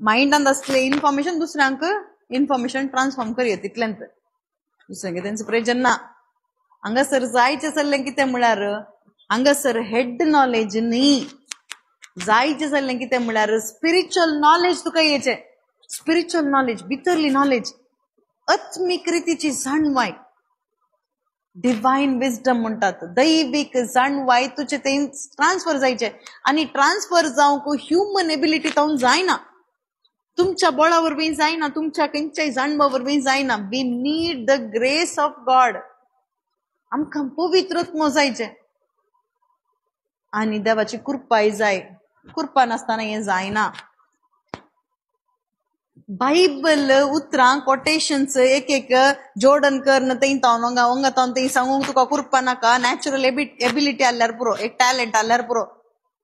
मायंडांत आसले इन्फॉर्मेशन दुसऱ्यांक इन्फॉर्मेशन ट्रान्सफॉर्म करया, तितल्यांत. दुसरें कितेंच प्रयोजन ना. हांगासर जायचें चल्लें कितें म्हळ्यार हांगासर हेड नॉलेज न्ही, जायचें चल्लें कितें म्हळ्यार स्पिरिच्युअल नॉलेज तुका येचें. स्पिरिच्युअल नॉलेज, भितरली नॉलेज, आत्मीक रितीची जाणवाय, डिवायन विजडम म्हणटात, दैवीक जाणवाय तुझे ते ट्रान्सफर जायचे. आणि ट्रान्सफर जावंक ह्युमन एबिलिटी तावन जायना, तुमच्या बळा वरवीं जायना, तुमच्या खंयच्याय जाणवा वरवीं जायना. We need the grace of God. आमकां पवित्रत्व जायचे आणि देवाची कृपाय जाय. कृपा नासतना हें जायना. बायबल उतरां कोटेशन्स एक एक जोडन करन थंय वंगा थंय सांगूंक तुका कृपा नाका, नॅचरल एबिलिटी आसल्यार पुरो, एक टॅलंट आसल्यार पुरो,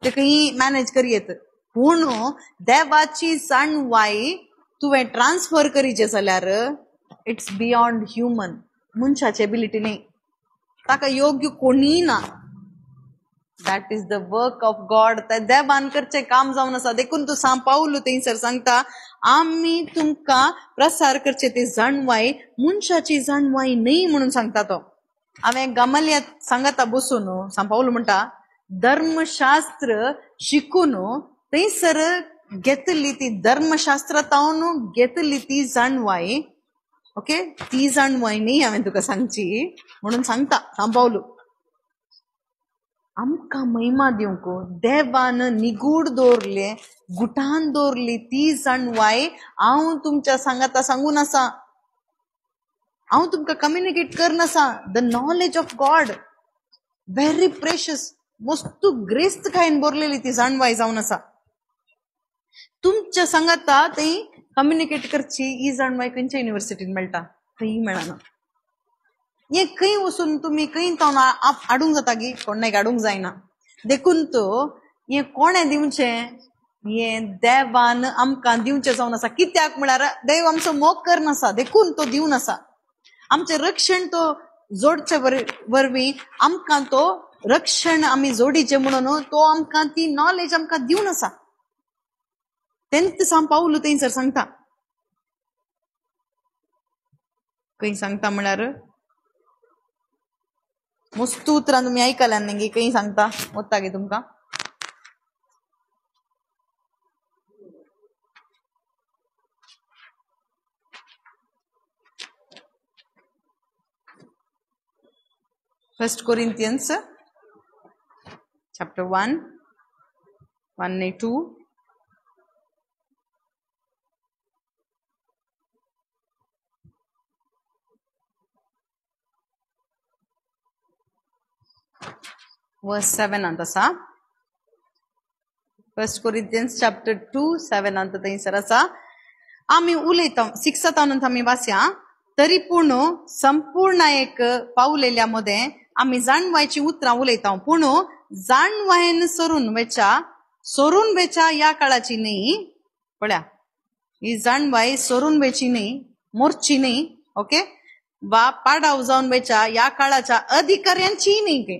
ते खंय मॅनेज करयेत. पूण देवाची जाणवाय तुवें ट्रान्सफर करीचे जाल्यार इट्स बियॉन्ड ह्युमन, मनशाची एबिलिटी न्ही, ताका योग्य कोणीय ना. That is the work of God. देवान करचें काम जावन आसा. देखून तू पाऊल थंयसर सांगता, आमी तुमकां प्रसार करचे ते जाणवाय मनशाची जाणवाय न्ही म्हणून सांगता तो. हांवें गमालियात सांगता बसून पाऊल म्हणटा, धर्मशास्त्र शिकून थंयसर घेतली ती धर्मशास्त्रांतावन घेतली ती जाणवाय, ओके, ती जाणवाय न्ही हांवें तुका सांगची म्हणून सांगता पाऊल. आमकां महिमा दिवंक देवान निगूड दवरले, गुटान दवरली ती जाणवाय हांव तुमच्या सांगाता सांगून आसा, हांव तुमकां कम्युनिकेट करन आसा. The knowledge of God, very precious, मस्त ग्रेस्त खायन बरलेली ती जाणवाय जावन आसा. तुमच्या सांगाता थंय कम्युनिकेट करची ही जाणवाय खंयच्या युनिव्हर्सिटीन मेळटा, थंय मेळना. हे खंय वचून तुम्ही खंय हाडूंक जाता की कोणाक हाडूंक जायना. देखून तो हे कोणे दिवचें, हे देवान आमकां दिवचें जावन आसा. कित्याक म्हळ्यार देव आमचो मोग करन आसा, देखून तो दिवन आसा. आमचें रक्षण तो जोडचे वरवीं आमकां तो रक्षण आमी जोडीचें म्हणून तो आमकां ती नॉलेज आमकां दिवन आसा. तेंच पाऊल थंयसर सांगता. खंय सांगता म्हळ्यार मस्त उतरां तुमी आयकल्यान न्ही, खंय सांगता वता गे तुमकां. First कोरिंथियन्स chapter 1, 1-2. verse 7 ಅಂತ ಸಾ. फर्स्ट कोरिंथियन्स chapter 2 7 ಅಂತ थंयसर आसा. आमी उलयता 6 आमी वाचया. तरी पूण संपूर्ण एक पावलेल्या मध्ये आमी जाणवायची उतरां उलयता. पूण जाणवायन सोरून वेचा या काळाची न्ही. पळया, ही जाणवाय सोरून वेची न्ही, मोरची न्ही, ओके, वा पाडाव जावन वेचा या काळाच्या अधिकाऱ्यांची न्ही,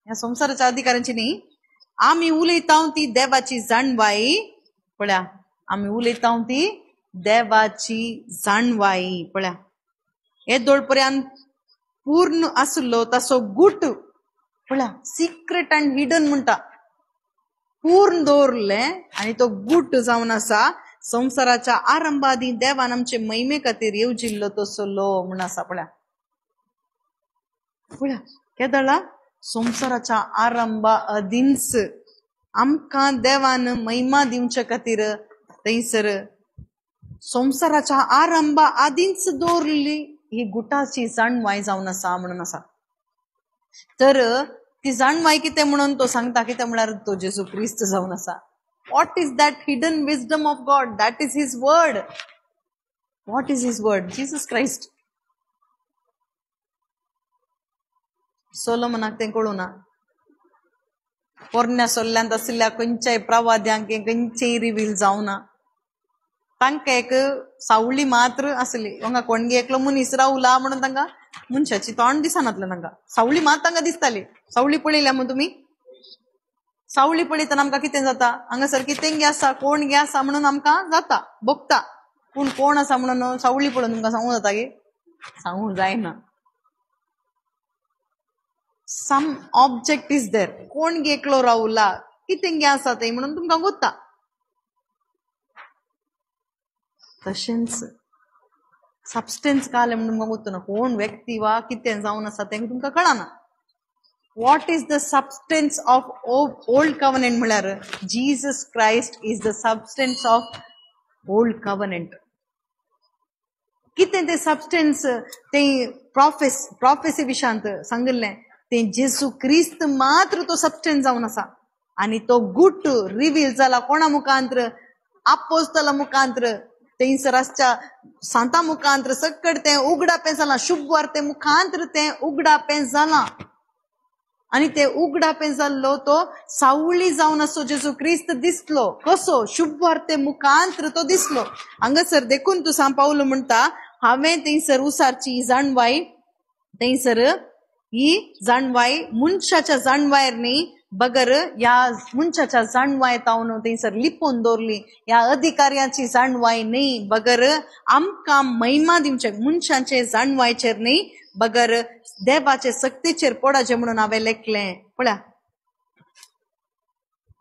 या संसाराच्या अधिकाऱ्यांची न्ही. आमी उलयता ती देवाची जाणवाय. पळया, आमी उलयता ती देवाची जाणवाय. पळया, हे दोळपर्यंत पूर्ण आसलो तसो गुट, पळया, सिक्रेट अँड हिडन म्हणटा. पूर्ण दवरले आणि तो गुट जावन आसा संसाराच्या आरंभादी देवान आमचे महिमे खातीर येवजिल्लो तो सोलो म्हण आसा. पळया केदळा संसाराच्या आरंभा आदींच आमकां देवान महिमा दिवचे खातीर थंयसर संसाराच्या आरंभा आदींच दवरली ही गुटाची जाणवाय जावन आसा म्हणून आसा. तर ती जाणवाय कितें म्हणून तो सांगता, कितें म्हळ्यार तो जेजू क्रिस्त जावन आसा. What is that hidden wisdom of God? That is His word. What is His word? Jesus Christ. सोलोमनाक तें कळुना. पोरण्या सोल्ल्यांत आशिल्ल्या खंयच्याय प्रवाद्यांक खंयचेय रिवील जावना. तांकां एक सावळी मात्र आसली. हांगा कोणगे एकलो मनीस रावला म्हणून तांकां मनशाची तोंड दिसनातलें. तांकां सावळी मात तांकां दिसताली. सावळी पळयल्या मग तुमी? सावळी पळयतना आमकां कितें जाता, हांगासर कितें गे आसा, कोण गे आसा म्हणून आमकां जाता भोगता. पूण कोण आसा म्हणून सावळी पळोवन तुमकां सांगूं जाता गे? सांगूं जायना. Some object is there. कोण गे एकलो रावला, कितें गे आसा तें म्हणून तुमकां गोत्ता. तशेंच सबस्टेन्स काय म्हणून तुमकां गोत्तना. कोण व्यक्ती वा कितें जावन आसा तें तुमकां कळना. What is the substance of old covenant म्हळ्यार Jesus Christ is the substance of old covenant. कितें तें सबस्टेन्स तें प्रॉफेसी विशांत सांगिल्लें तें जेजू क्रिस्त मात्र तो सबस्टेन्स जावन आसा. आनी तो गुट रिवील जाला कोणा मुखांतर? आपोस्तला मुखांतर, थंयसर आसच्या सांता मुखांतर सकट तें उगडापें जालां. शुभ वार्ते मुखांतर तें उगडापें जालां. आणि ते उगडापें जाल्लो तो सावळी जावन असो जेजू क्रिस्त दिसलो. कसो? शुभ वार्ते मुखांतर तो दिसलो. हांगासर देखून तू सांग पावलो म्हणटा, हांवें थंयसर उसारची जाणवाय, थंयसर ही जाणवाय मनशाच्या जाणवायर न्ही बगर ह्या मनशाच्या जाणवाय तावन थंयसर लिपोवन दवरली. ह्या अधिकाऱ्याची जाणवाय न्ही बगर आमकां महिमा दिवचे मनशांचे जाणवायचेर न्ही बगर देवाचे सक्तीचेर पडाचे म्हणून हांवें लेखलें. पळया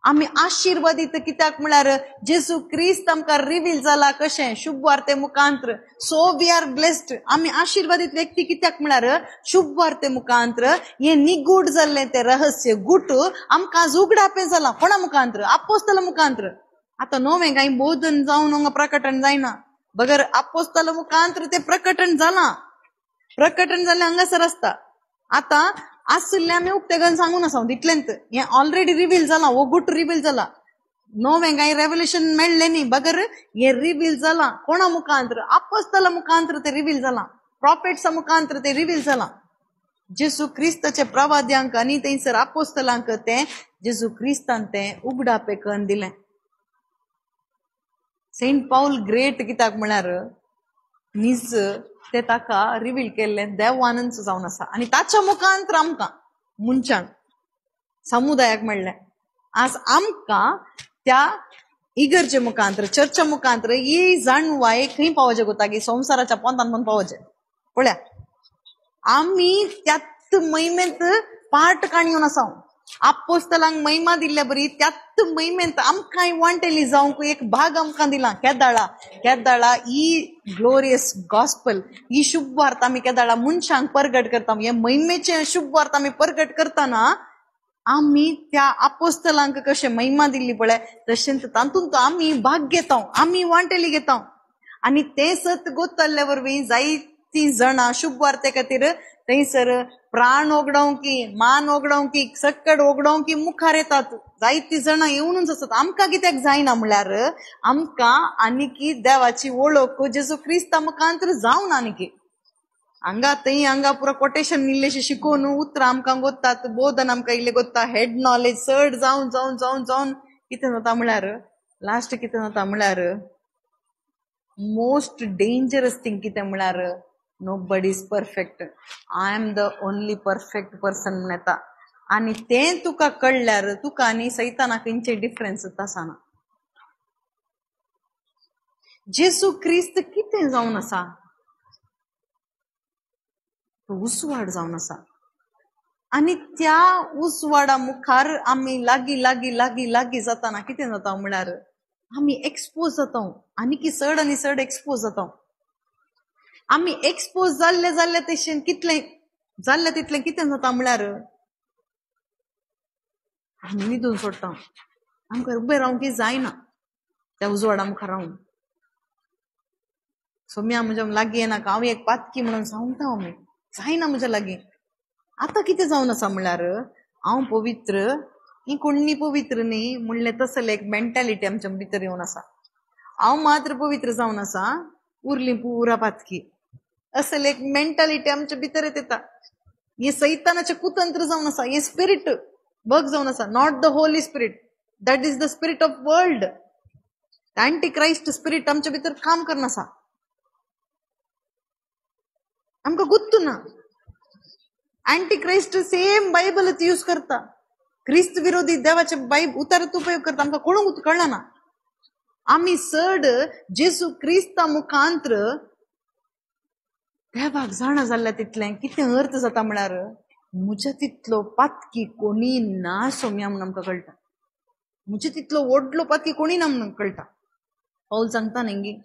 आमी आशिर्वादीत कित्याक म्हळ्यार जेजू क्रिस्त आमकां रिवील जाला कशें? शुभ वार्ते मुखांतर. So we are blessed. आमी आशिर्वादीत व्यक्ती कित्याक म्हळ्यार शुभ वार्ते मुखांतर हें निगूढ जाल्लें तें रहस्य गुट आमकां आज उगडापें जालां. कोणा मुखांतर? आपोस्तला मुखांतर. आतां नवें कांय बोधन जावन हांगा प्रकटण जायना बगर आपोस्तला मुखांतर तें प्रकटण जालां. प्रकटण जाल्लें हांगासर आसता. आतां आसले आमी उक्तेगन सांगून आसा तितलेंत. हें ऑलरेडी रिवील जालां. हो गुट रिवील जाला. नवें कांय रेव्हल्युशन मेळ्ळें न्ही बगर हें रिवील जालां. कोणा मुखांतर? आपोस्तला मुखांतर तें रिवील जालां. प्रॉफेट्सा मुखांतर तें रिवील जालां. जेजू क्रिस्ताचे प्रवाद्यांक आनी थंयसर आपोस्तलांक तें जेजू क्रिस्तान तें उगडापें करून दिलें. सेंट पाऊल ग्रेट कित्याक म्हळ्यार नीज ते ताका रिवील केल्लें देवानंच जावन आसा. आनी ताच्या मुखांतर आमकां मनशांक समुदायाक मेळ्ळें. आज आमकां त्या इगर्जे मुखांतर चर्चा मुखांतर ही जाणवाय खंय पावचे गोता की संवसाराच्या पोंतान पण पावचे. पळया आमी त्यात महिमेंत पार्ट काणयोन आसा. आपोस्तलांक महिमा दिल्ल्या बरी त्यात महिमेंत आमकांय वांटेली जावंक एक भाग आमकां दिला. केदाळा ही ग्लोरियस गॉस्पल, ही शुभ वार्त आमी केदाळा मनशांक परगट करता. हे महिमेचे शुभ वार्त आमी परगट करतना आमी त्या आपोस्तलांक कशें महिमा दिल्ली पळय तशेंच तातूंत आमी भाग घेता, आमी वांटेली घेता. आनी तें सत गोत्तल्ले वरवीं जायतीं जाणां शुभ वार्ते खातीर थंयसर प्राण ओगडावंकी, मान ओगडावंकी, सकट ओगडावंकी मुखार येतात. जायतीं जाणां येवनूच आसात. आमकां कित्याक जायना म्हळ्यार आमकां आनीकी देवाची वळख जेजू क्रिस्ता मुखांतर जावन आनीकी हांगा पुरो कोटेशन इल्लेशें शिकोवन उतरां आमकां गोत्तात, बोधन आमकां इल्लें गोत्ता, हेड नॉलेज चड जावन जावन जावन जावन कितें जाता म्हळ्यार लास्ट कितें जाता म्हळ्यार मोस्ट डेंजरस थिंग कितें म्हळ्यार nobody is perfect. I am the only perfect person म्हण येता. आनी तें तुका कळल्यार तुका आनी सैतानाक खंयचें डिफरन्स आसना. जेजू क्रिस्त कितें जावन आसा? उसवाड जावन आसा. आणि त्या उसवाडा मुखार आम्ही लागी लागी लागी लागी जाताना किती जाता म्हळ्यार आम्ही एक्सपोज जाता आणि की चड आणि चड एक्सपोज जाता. आम्ही एक्सपोज जाल्ले जाल्ले तशें कितले जाल्ले तितले कितें जाता म्हळ्यार आम्ही न्हिदून सोडटा. आमकां उबे रावंक जायना त्या उजवाडा मुखार रावन. सोम्या म्हज्या लागीं येनाका, हांव एक पातकी म्हणून सांगता हांव जायना म्हज्या लागीं. आतां कितें जावन आसा म्हळ्यार हांव पवित्र ही कोणी पवित्र न्ही म्हणलें तसलें एक मेंटॅलिटी आमच्या भितर येवन आसा. हांव मात्र पवित्र जावन आसा, उरली पुरा पातकी. असले एक मेंटॅलिटी आमच्या भितर येता. हे सैतानाचे कुतंत्र जावन आसा. हे स्पिरिट वर्क जावन आसा. Not the Holy spirit, that is the spirit of world. Anti Christ spirit आमच्या भितर काम करना आसा. आमकां गुत्तू ना. अँटी क्राइस्ट सेम बायबलच यूज करता. ख्रिस्त विरोधी देवाचे उतारत उपयोग करता. आमकां कोणूच कळना ना. आम्ही चड जेसू क्रिस्ता मुखांत्र देवाक जाणा जाल्ल्या तितलें कितें अर्थ जाता म्हळ्यार म्हज्या तितलो पातकी कोणी ना सोम्या म्हणून आमकां कळटा. म्हज्या तितलो व्हडलो पातकी कोणी ना म्हणून कळटा. पाऊल सांगता न्ही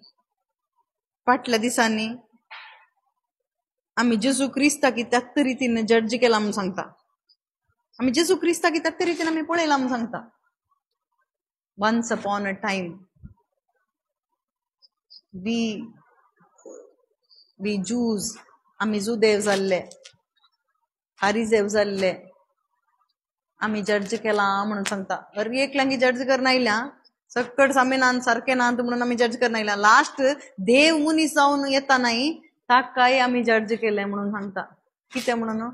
फाटल्या दिसांनी आम्ही जेसू क्रिस्ताक त्याच रितीन जड्ज केला म्हणून सांगता. आम्ही जेसू क्रिस्ताक त्याच रितीन आम्ही पळयला म्हणून सांगता. Once upon a time we Jews आम्ही जुदेव जाल्ले, हारिजेव जाल्ले, आम्ही जड्ज केला म्हणून सांगता. अरे एकल्यांगी जड्ज करना आयल्या सकट सामेनान सारखे नात म्हणून आम्ही जड्ज करना आयल्या. लास्ट देव मुनीस जावन येता नाही ताकाय आम्ही जड्ज केले म्हणून सांगता. कितें म्हणून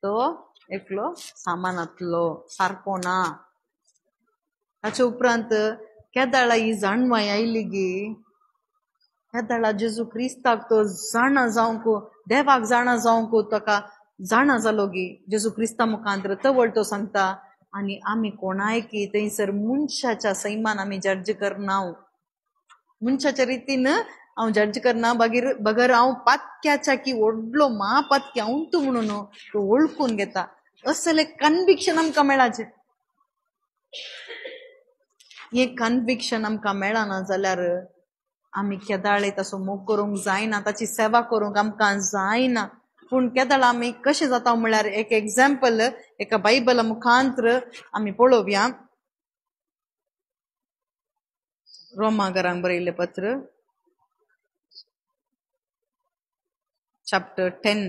तो एकलो सामानातलो सारको ना. ताच्या उपरांत केदाळा ही जाणवाय आयली गे. केदाळा जेजू क्रिस्ताक तो जाणा जावंक देवाक जाणा जावंक ताका जाणा जालो गे जेजू क्रिस्ता मुखांत्र तवळ तो सांगता. आणि आम्ही कोणाय की थंयसर मनशाच्या सैमान आम्ही जड्ज करना. मनशाच्या रितीन हांव जड्ज करना. बगर हांव पातक्याच्या की व्हडलो महापातकी हांव तूं म्हणून तो ओळखून घेता. असले कन्विक्शन आमकां मेळाचे. हे कन्विक्शन आमकां मेळना जाल्यार आम्ही केदाळे तसो मोग करूंक जायना. ताची सेवा करूंक आमकां जायना. पूण केदाळा आम्ही कशें जाता म्हळ्यार एक एग्जाम्पल एका बायबला मुखांत्र आम्ही पळोवया. रोमाकारांक बरयल्लें पत्र chapter 10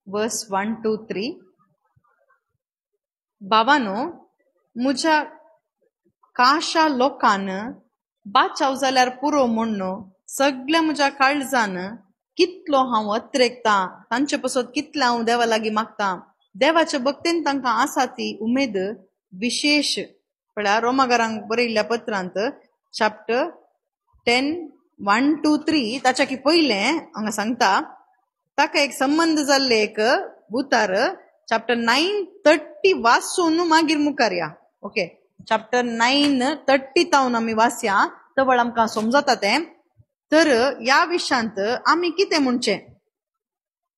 verse 1 to 3. भावानो, म्हज्या काशा लोकान बाचाव जाल्यार पुरो म्हणून सगळ्या म्हज्या काळजान कितलो हांव अत्रेकता. तांचे पासत कितले हांव देवा लागीं मागता. देवाच्या भक्तेन तांकां आसा ती उमेद विशेष. म्हळ्यार रोमाकारांक बरयल्ल्या पत्रांत chapter 10 1 to 3 ताच्या की पयले हांगा सांगता ताका एक संबंध जाल्ले एक उतार chapter 9:30 वाचून मागीर मुखार या. ओके, chapter 9:30 तावन आमी वाचया तवळ आमकां समजता तें. तर या विशयांत आमी कितें म्हणचे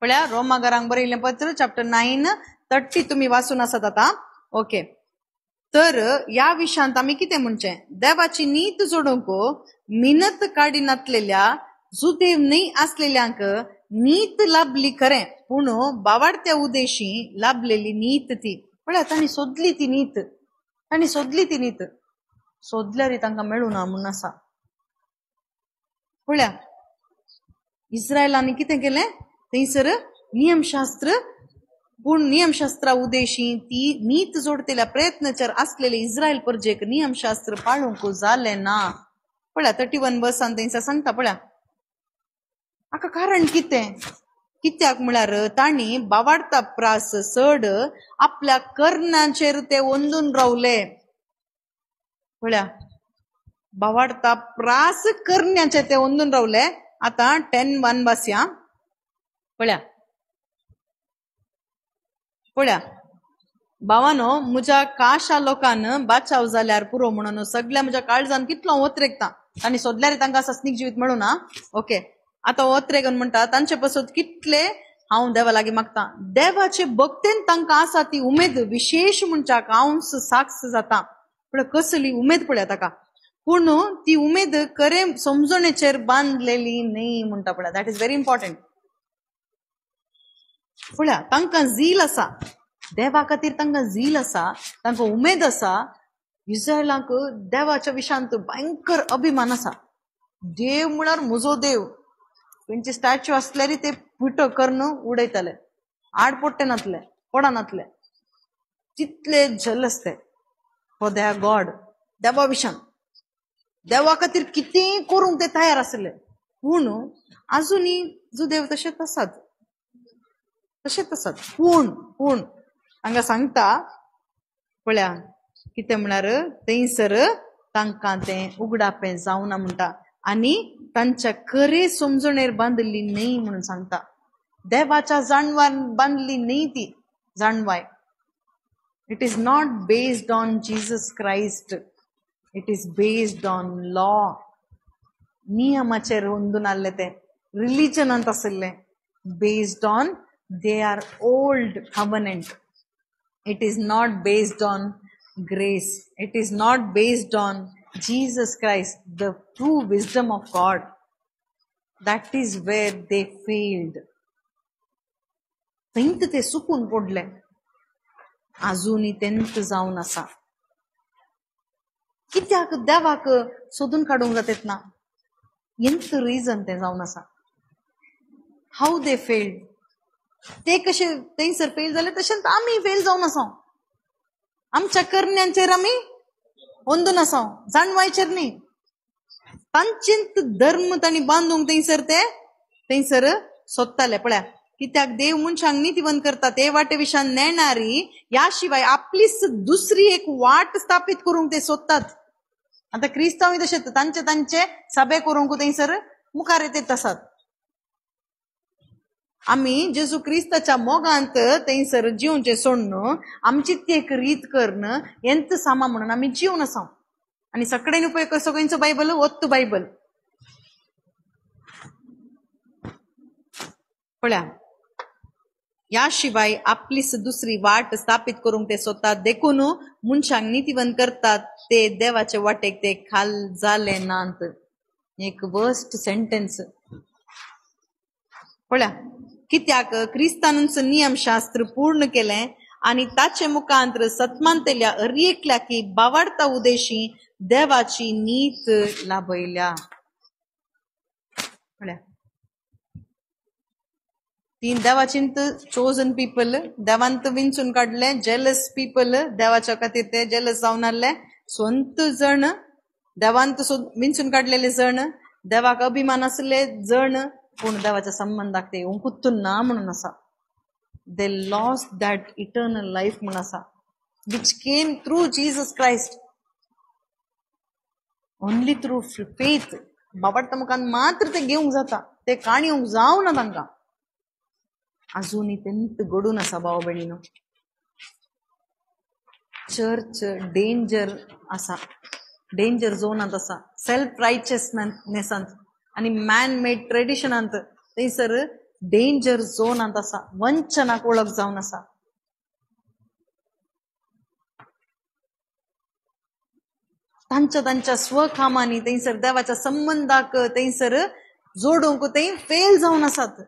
म्हळ्यार रोमाकारांक बरयल्लें पत्र chapter 9:30 तुमी वाचून आसात आता. ओके, तर या विशयांत आमी कितें म्हणचे. देवाची नीत जोडूंक मिनत काडी नातलेल्या जुदेव न्ही आसलेल्यांक नीत लाभली खरें, पूण बावाडत्या उदेशी लाभलेली नीत ती. म्हळ्यार तांणी सोदली ती नीत. तांणी सोदली ती नीत. सोदल्यार तांकां मेळूना म्हणून आसा. पळया इस्रायलांनी कितें केलें थंयसर नियमशास्त्र, पूण नियमशास्त्रा उदेशी ती नीत जोडतेल्या प्रयत्नाचेर आसलेले इस्रायल प्रजेक नियमशास्त्र पाळूंक जालें ना. पळया 31 वर्सान थंयसर सांगता. पळया हाका कारण कितें. कित्याक म्हळ्यार तांणी बावाडता प्रास चड आपल्या कर्णाचेर ते ओंदून रावले. पळया बावाडता प्रास करण्याचे ते ओंदून रावले. आता 10:1 वाचया. पळया भावानो म्हज्या काशा लोकांन बाचाव जाल्यार पुरो म्हणून सगळ्या म्हज्या काळजान कितलो ओत्रेकता आनी सोदल्यार तांकां सस्नीक जिवीत मेळूं ना. ओके, आता ओत्रेगन म्हणटा तांचे पासून कितले हांव देवा लागीं मागता. देवाचे भक्तेन तांकां आसा ती उमेद विशेष म्हणच्याक हांव साक्ष जाता. पण कसली उमेद पळया ताका. पूण ती उमेद खरें समजणेचेर बांदलेली न्ही म्हणटा पळया. That is very important. पळया तांकां झील आसा, देवा खातीर तांकां झील आसा, तांकां उमेद आसा. इस्रायलाक देवाच्या विशयांत भयंकर अभिमान आसा. देव म्हळ्यार म्हजो देव. तेंचे स्टॅच्यू आसल्यार ते पिटो करून उडयतले, आडपट्टे नातले, पडनातले. तितले झलस ते फॉर देअर गॉड. देवा विशयान देवा खातीर कितेंय करूंक ते तयार आसले. पूण अजुनी जो देव तशेंच आसात, तशेंच आसात. पूण हांगा सांगता पळया कितें म्हळ्यार थंयसर तांकां तें उगडापें जावना म्हणटा. आनी तांच्या खरे समजणेर बांदली न्ही म्हणून सांगता. देवाच्या जाणवान बांदली न्ही ती जाणवाय. It is not based on Jesus Christ. It is based on law. नियमाचेर ओंदून आसले ते, रिलिजनांत आसले, based on they are old covenant. It is not based on grace. It is not based on Jesus Christ, the true wisdom of God. That is where they failed. तेंत ते सुकून पडले. अजूनही तेंत जावन आसा. कित्याक देवाक सोदून काडूंक जातात ना. एंत रिजन ते जावन आसा. How they failed. ते कसे थंयसर फेल झाले तशेंच आमी फेल जावन आसा. आमच्या करण्यांचेर आमी ओंदून आसा, जाणवायचेर न्ही. तांचेंत धर्म तांणी बांदूंक थंयसर सोदताले. पळया कित्याक देव मनशांक नीतिवंत करता ते वाटे विशान नेणारी ह्या शिवाय आपलीच दुसरी एक वाट स्थापीत करूंक ते सोदतात. आता क्रिस्तांव तशेंच तांचे सभे करूंक थंयसर मुखार येतात आसात. आमी जेजू क्रिस्ताच्या मोगांत थंयसर जिवचे सोडून आमची ती एक रीत करण एंत सामा म्हणून आमी जिवन आसा. आनी सगळ्यांनी उपेग सगळ्यांचो बायबल ओत्तू बायबल. पळया या शिवाय आपलीच दुसरी वाट स्थापीत करूंक ते सोदतात. देखून मनशांक नीतिवंत करतात ते देवाचे वाटेक ते खाल जाले नांत. एक वर्स्ट सेंटेन्स. पळया कित्याक क्रिस्तानूच नियमशास्त्र पूर्ण केले आणि ताचे मुखांतर सत्मानतेल्या अरियेकल्या की बावाडता उदेशी देवाची नीत लाभयल्या. तीन देवाचिंत चोजन पीपल, देवांत विंचून काढले, जेलस पीपल, देवाच्या खातीर ते जेलस जावन आसले. स्वंत जण, देवांत विंचून काढलेले जण, देवाक अभिमान असले जण, पूण देवाच्या संबंधाक ते येवंकूच ना म्हणून आसा. They lost that eternal life म्हणून आसा, which came through Jesus Christ. Only through faith. बाबाडटा मुखान मात्र ते घेवंक जाता. ते काणयोंक जावना तांकां. अजूनही तेंत घडून आसा भाव भयणीनो. चर्च डेंजर आसा, डेंजर झोनांत आसा. सेल्फ रायचियसनेसांत आणि मॅन मेड ट्रेडिशनांत थंयसर डेंजर झोनांत आसा. वंचनाक वळख जावन आसा. तांच्या स्वकामांनी थंयसर देवाच्या संबंधाक थंयसर जोडूंक ते फेल जावन आसात.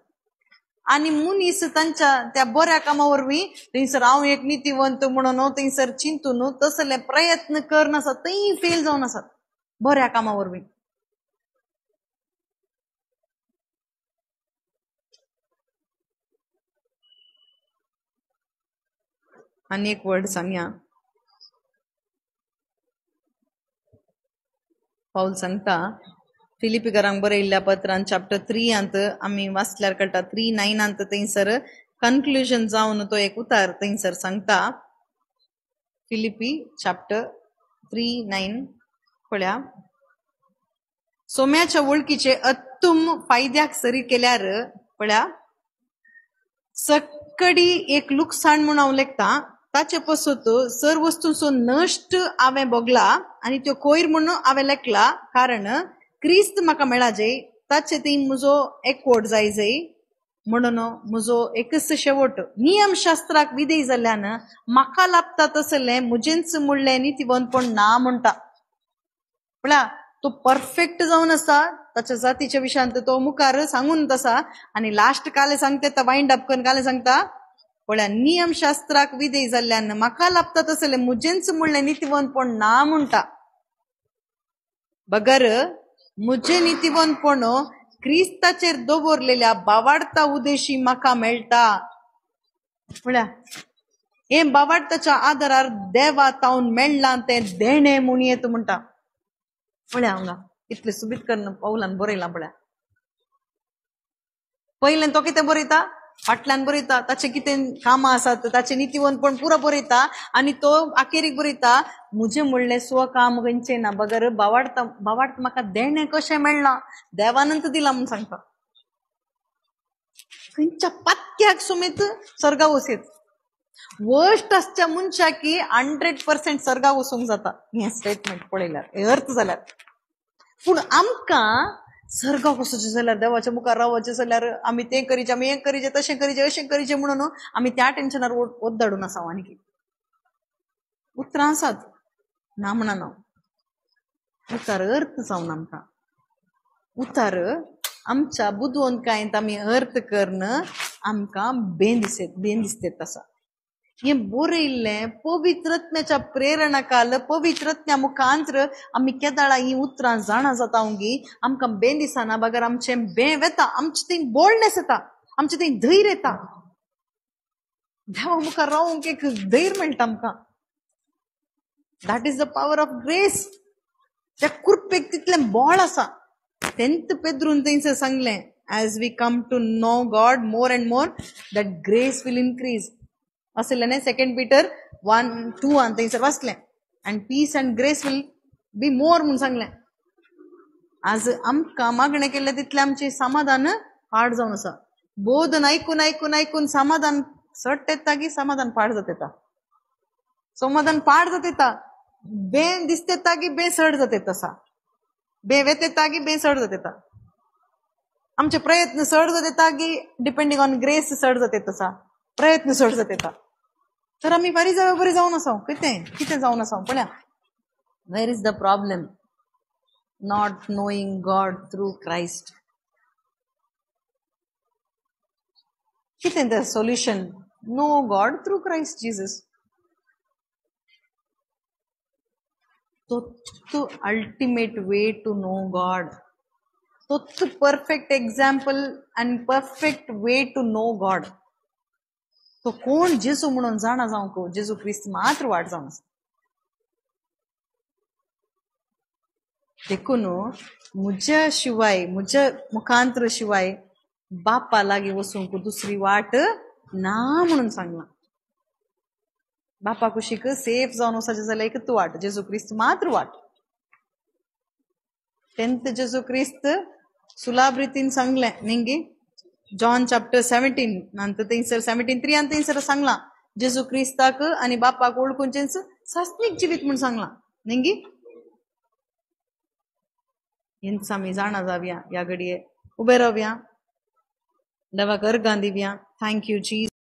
आणि मुनीस तांच्या त्या बऱ्या कामा वरवीं थंयसर हांव एक नीतिवंत म्हणून थंयसर चिंतून तसले प्रयत्न करनासत, थंय फेल जावन आसात बऱ्या कामा वरवीं. आनी एक वर्ड सांगया. पाऊल सांगता फिलिपिकरांक बरयल्ल्या पत्रांत चॅप्टर 3 आमी वाचल्यार कळटा. 3:9 थंयसर कन्क्लुजन जावन तो एक उतार थंयसर सांगता. फिलिपी चॅप्टर 3:9 पळया. सोम्याच्या वळखीचे अत्तुम फायद्याक सरी केल्यार पळया सकडी एक लुकसाण म्हूण हांव लेखता. ताचे पसत सर वस्तूंचो नष्ट हांवें बगला आनी त्यो कोयर म्हणून हांवें लेखला कारण क्रिस्त म्हाका मेळाजे ताचे ती म्हजो एकवट जाय म्हणून म्हजो एकच शेवट नियमशास्त्राक विधेय जाल्ल्यान म्हाका लाभता तसले म्हजेंच मुळ्ळें नीतिवंतपण ना म्हणटा पळया तो परफेक्ट जावन आसा ताच्या जातीच्या विशयांत तो मुखार सांगून तसा आनी लास्ट काले सांगता वाइंड अप करून काले सांगता पळया नियमशास्त्राक विधेय जाल्ल्यान म्हाका लाभता तसले म्हजेंच मुळ्ळें नीतिवंतपण ना म्हणटा बगर म्हजे नीतिवंतपण क्रिस्ताचेर दवरलेल्या बावाडता उदेशी म्हाका मेळटा पळया हे बावाडताच्या आदारार देवा तावन मेळ्ळां तें देणे म्हूण येत म्हणटा पळया हांगा इतले सुबीत करून पावलान बरयलां पळया पयलें तो कितें बरयता फाटल्यान बरयता ताचे कितें कामां आसात ताचे नीतिवंतपण पुरो बरयता आनी तो आखेरीक बरयता म्हजें म्हणलें स्वकाम खंयचें ना बगर बावाडता म्हाका देणें कशें मेळ्ळां देवानंत दिलां म्हूण सांगता खंयच्या पात्याक सुमेत सर्गा वसयत वर्स्ट आसच्या मनशाकी 100% सर्गा वसूंक जाता हें स्टेटमेंट पळयल्यार हे अर्थ जाल्यार पूण आमकां सर्गाक वचचें जाल्यार देवाच्या मुखार रावचें जाल्यार आमी तें करीचें आमी हें करीचें तशें करीचें अशें करीचें म्हणून आमी त्या टेन्शनार ओद्दाडून आसा आनी उतरां आसात ना म्हणा हांव उतार अर्थ जावन आमकां उतार आमच्या बुदवंतकायेंत आमी अर्थ करून आमकां बेन दिसतेत आसा हें बरयल्लें पवित्रत्म्याच्या प्रेरणाकाल पवित्रत्म्या मुखांतर आमी केदाळा ही उतरां जाणा जाता ओंगी आमकां बेन दिसना बगर आमचें बें वेता आमचे थंय बोल्डनेस येता आमचे थंय धैर्य येता देवा मुखार रावूंक एक धैर्य मेळटा आमकां that is the power of grace त्या कुरपेक तितलें बळ आसा 10th पेद्रून थंयसर सांगलें as we come to know God more and more that grace will increase असलें न्ही 2 Peter 1:2 आनी थंयसर वाचलें and peace and grace will be more म्हूण सांगलें आज आमकां मागणें केल्लें तितलें आमचें समाधान पाड जावन आसा बोधन आयकून समाधान सट येता की समाधान पाड जात येता समाधान पाड जात येता बें दिसता की बें सड जात येता आसा बें वेतेता की बें सड जात येता आमचे प्रयत्न सड जात येता की डिपेंडींग ऑन ग्रेस सड जात येता आसा प्रयत्न सड जात येता तर आमी बरी जावन आसा कितें जावन आसा पळया where is the problem not knowing God through Christ कितें the solution know God through Christ Jesus तो ultimate way to know God तो perfect example and perfect way to know God तो कोण जेजू म्हणून जाणा जावंक जेजू क्रिस्त मात्र वाट जावन आसा देखून म्हज्या शिवाय म्हज्या मुखांतर शिवाय बापा लागीं वचूंक दुसरी वाट ना म्हणून सांगलां बापा कुशीक सेफ जावन वचचें जाल्यार एकच वाट जेजू क्रिस्त मात्र वाट 10th जेजू क्रिस्त सुलाभ रितीन सांगलें निंगी जॉन चॅप्टर 17 नंतर थंयसर 17:3 आनी थंयसर सांगलां जेजू क्रिस्ताक आनी बापाक वळखूंचेंच सात्वीक जिवीत म्हूण सांगलां निंगी हेंच आमी जाणा जावया ह्या घडये उबे रावया देवाक अर्गां दिवया थँक्यू जीसस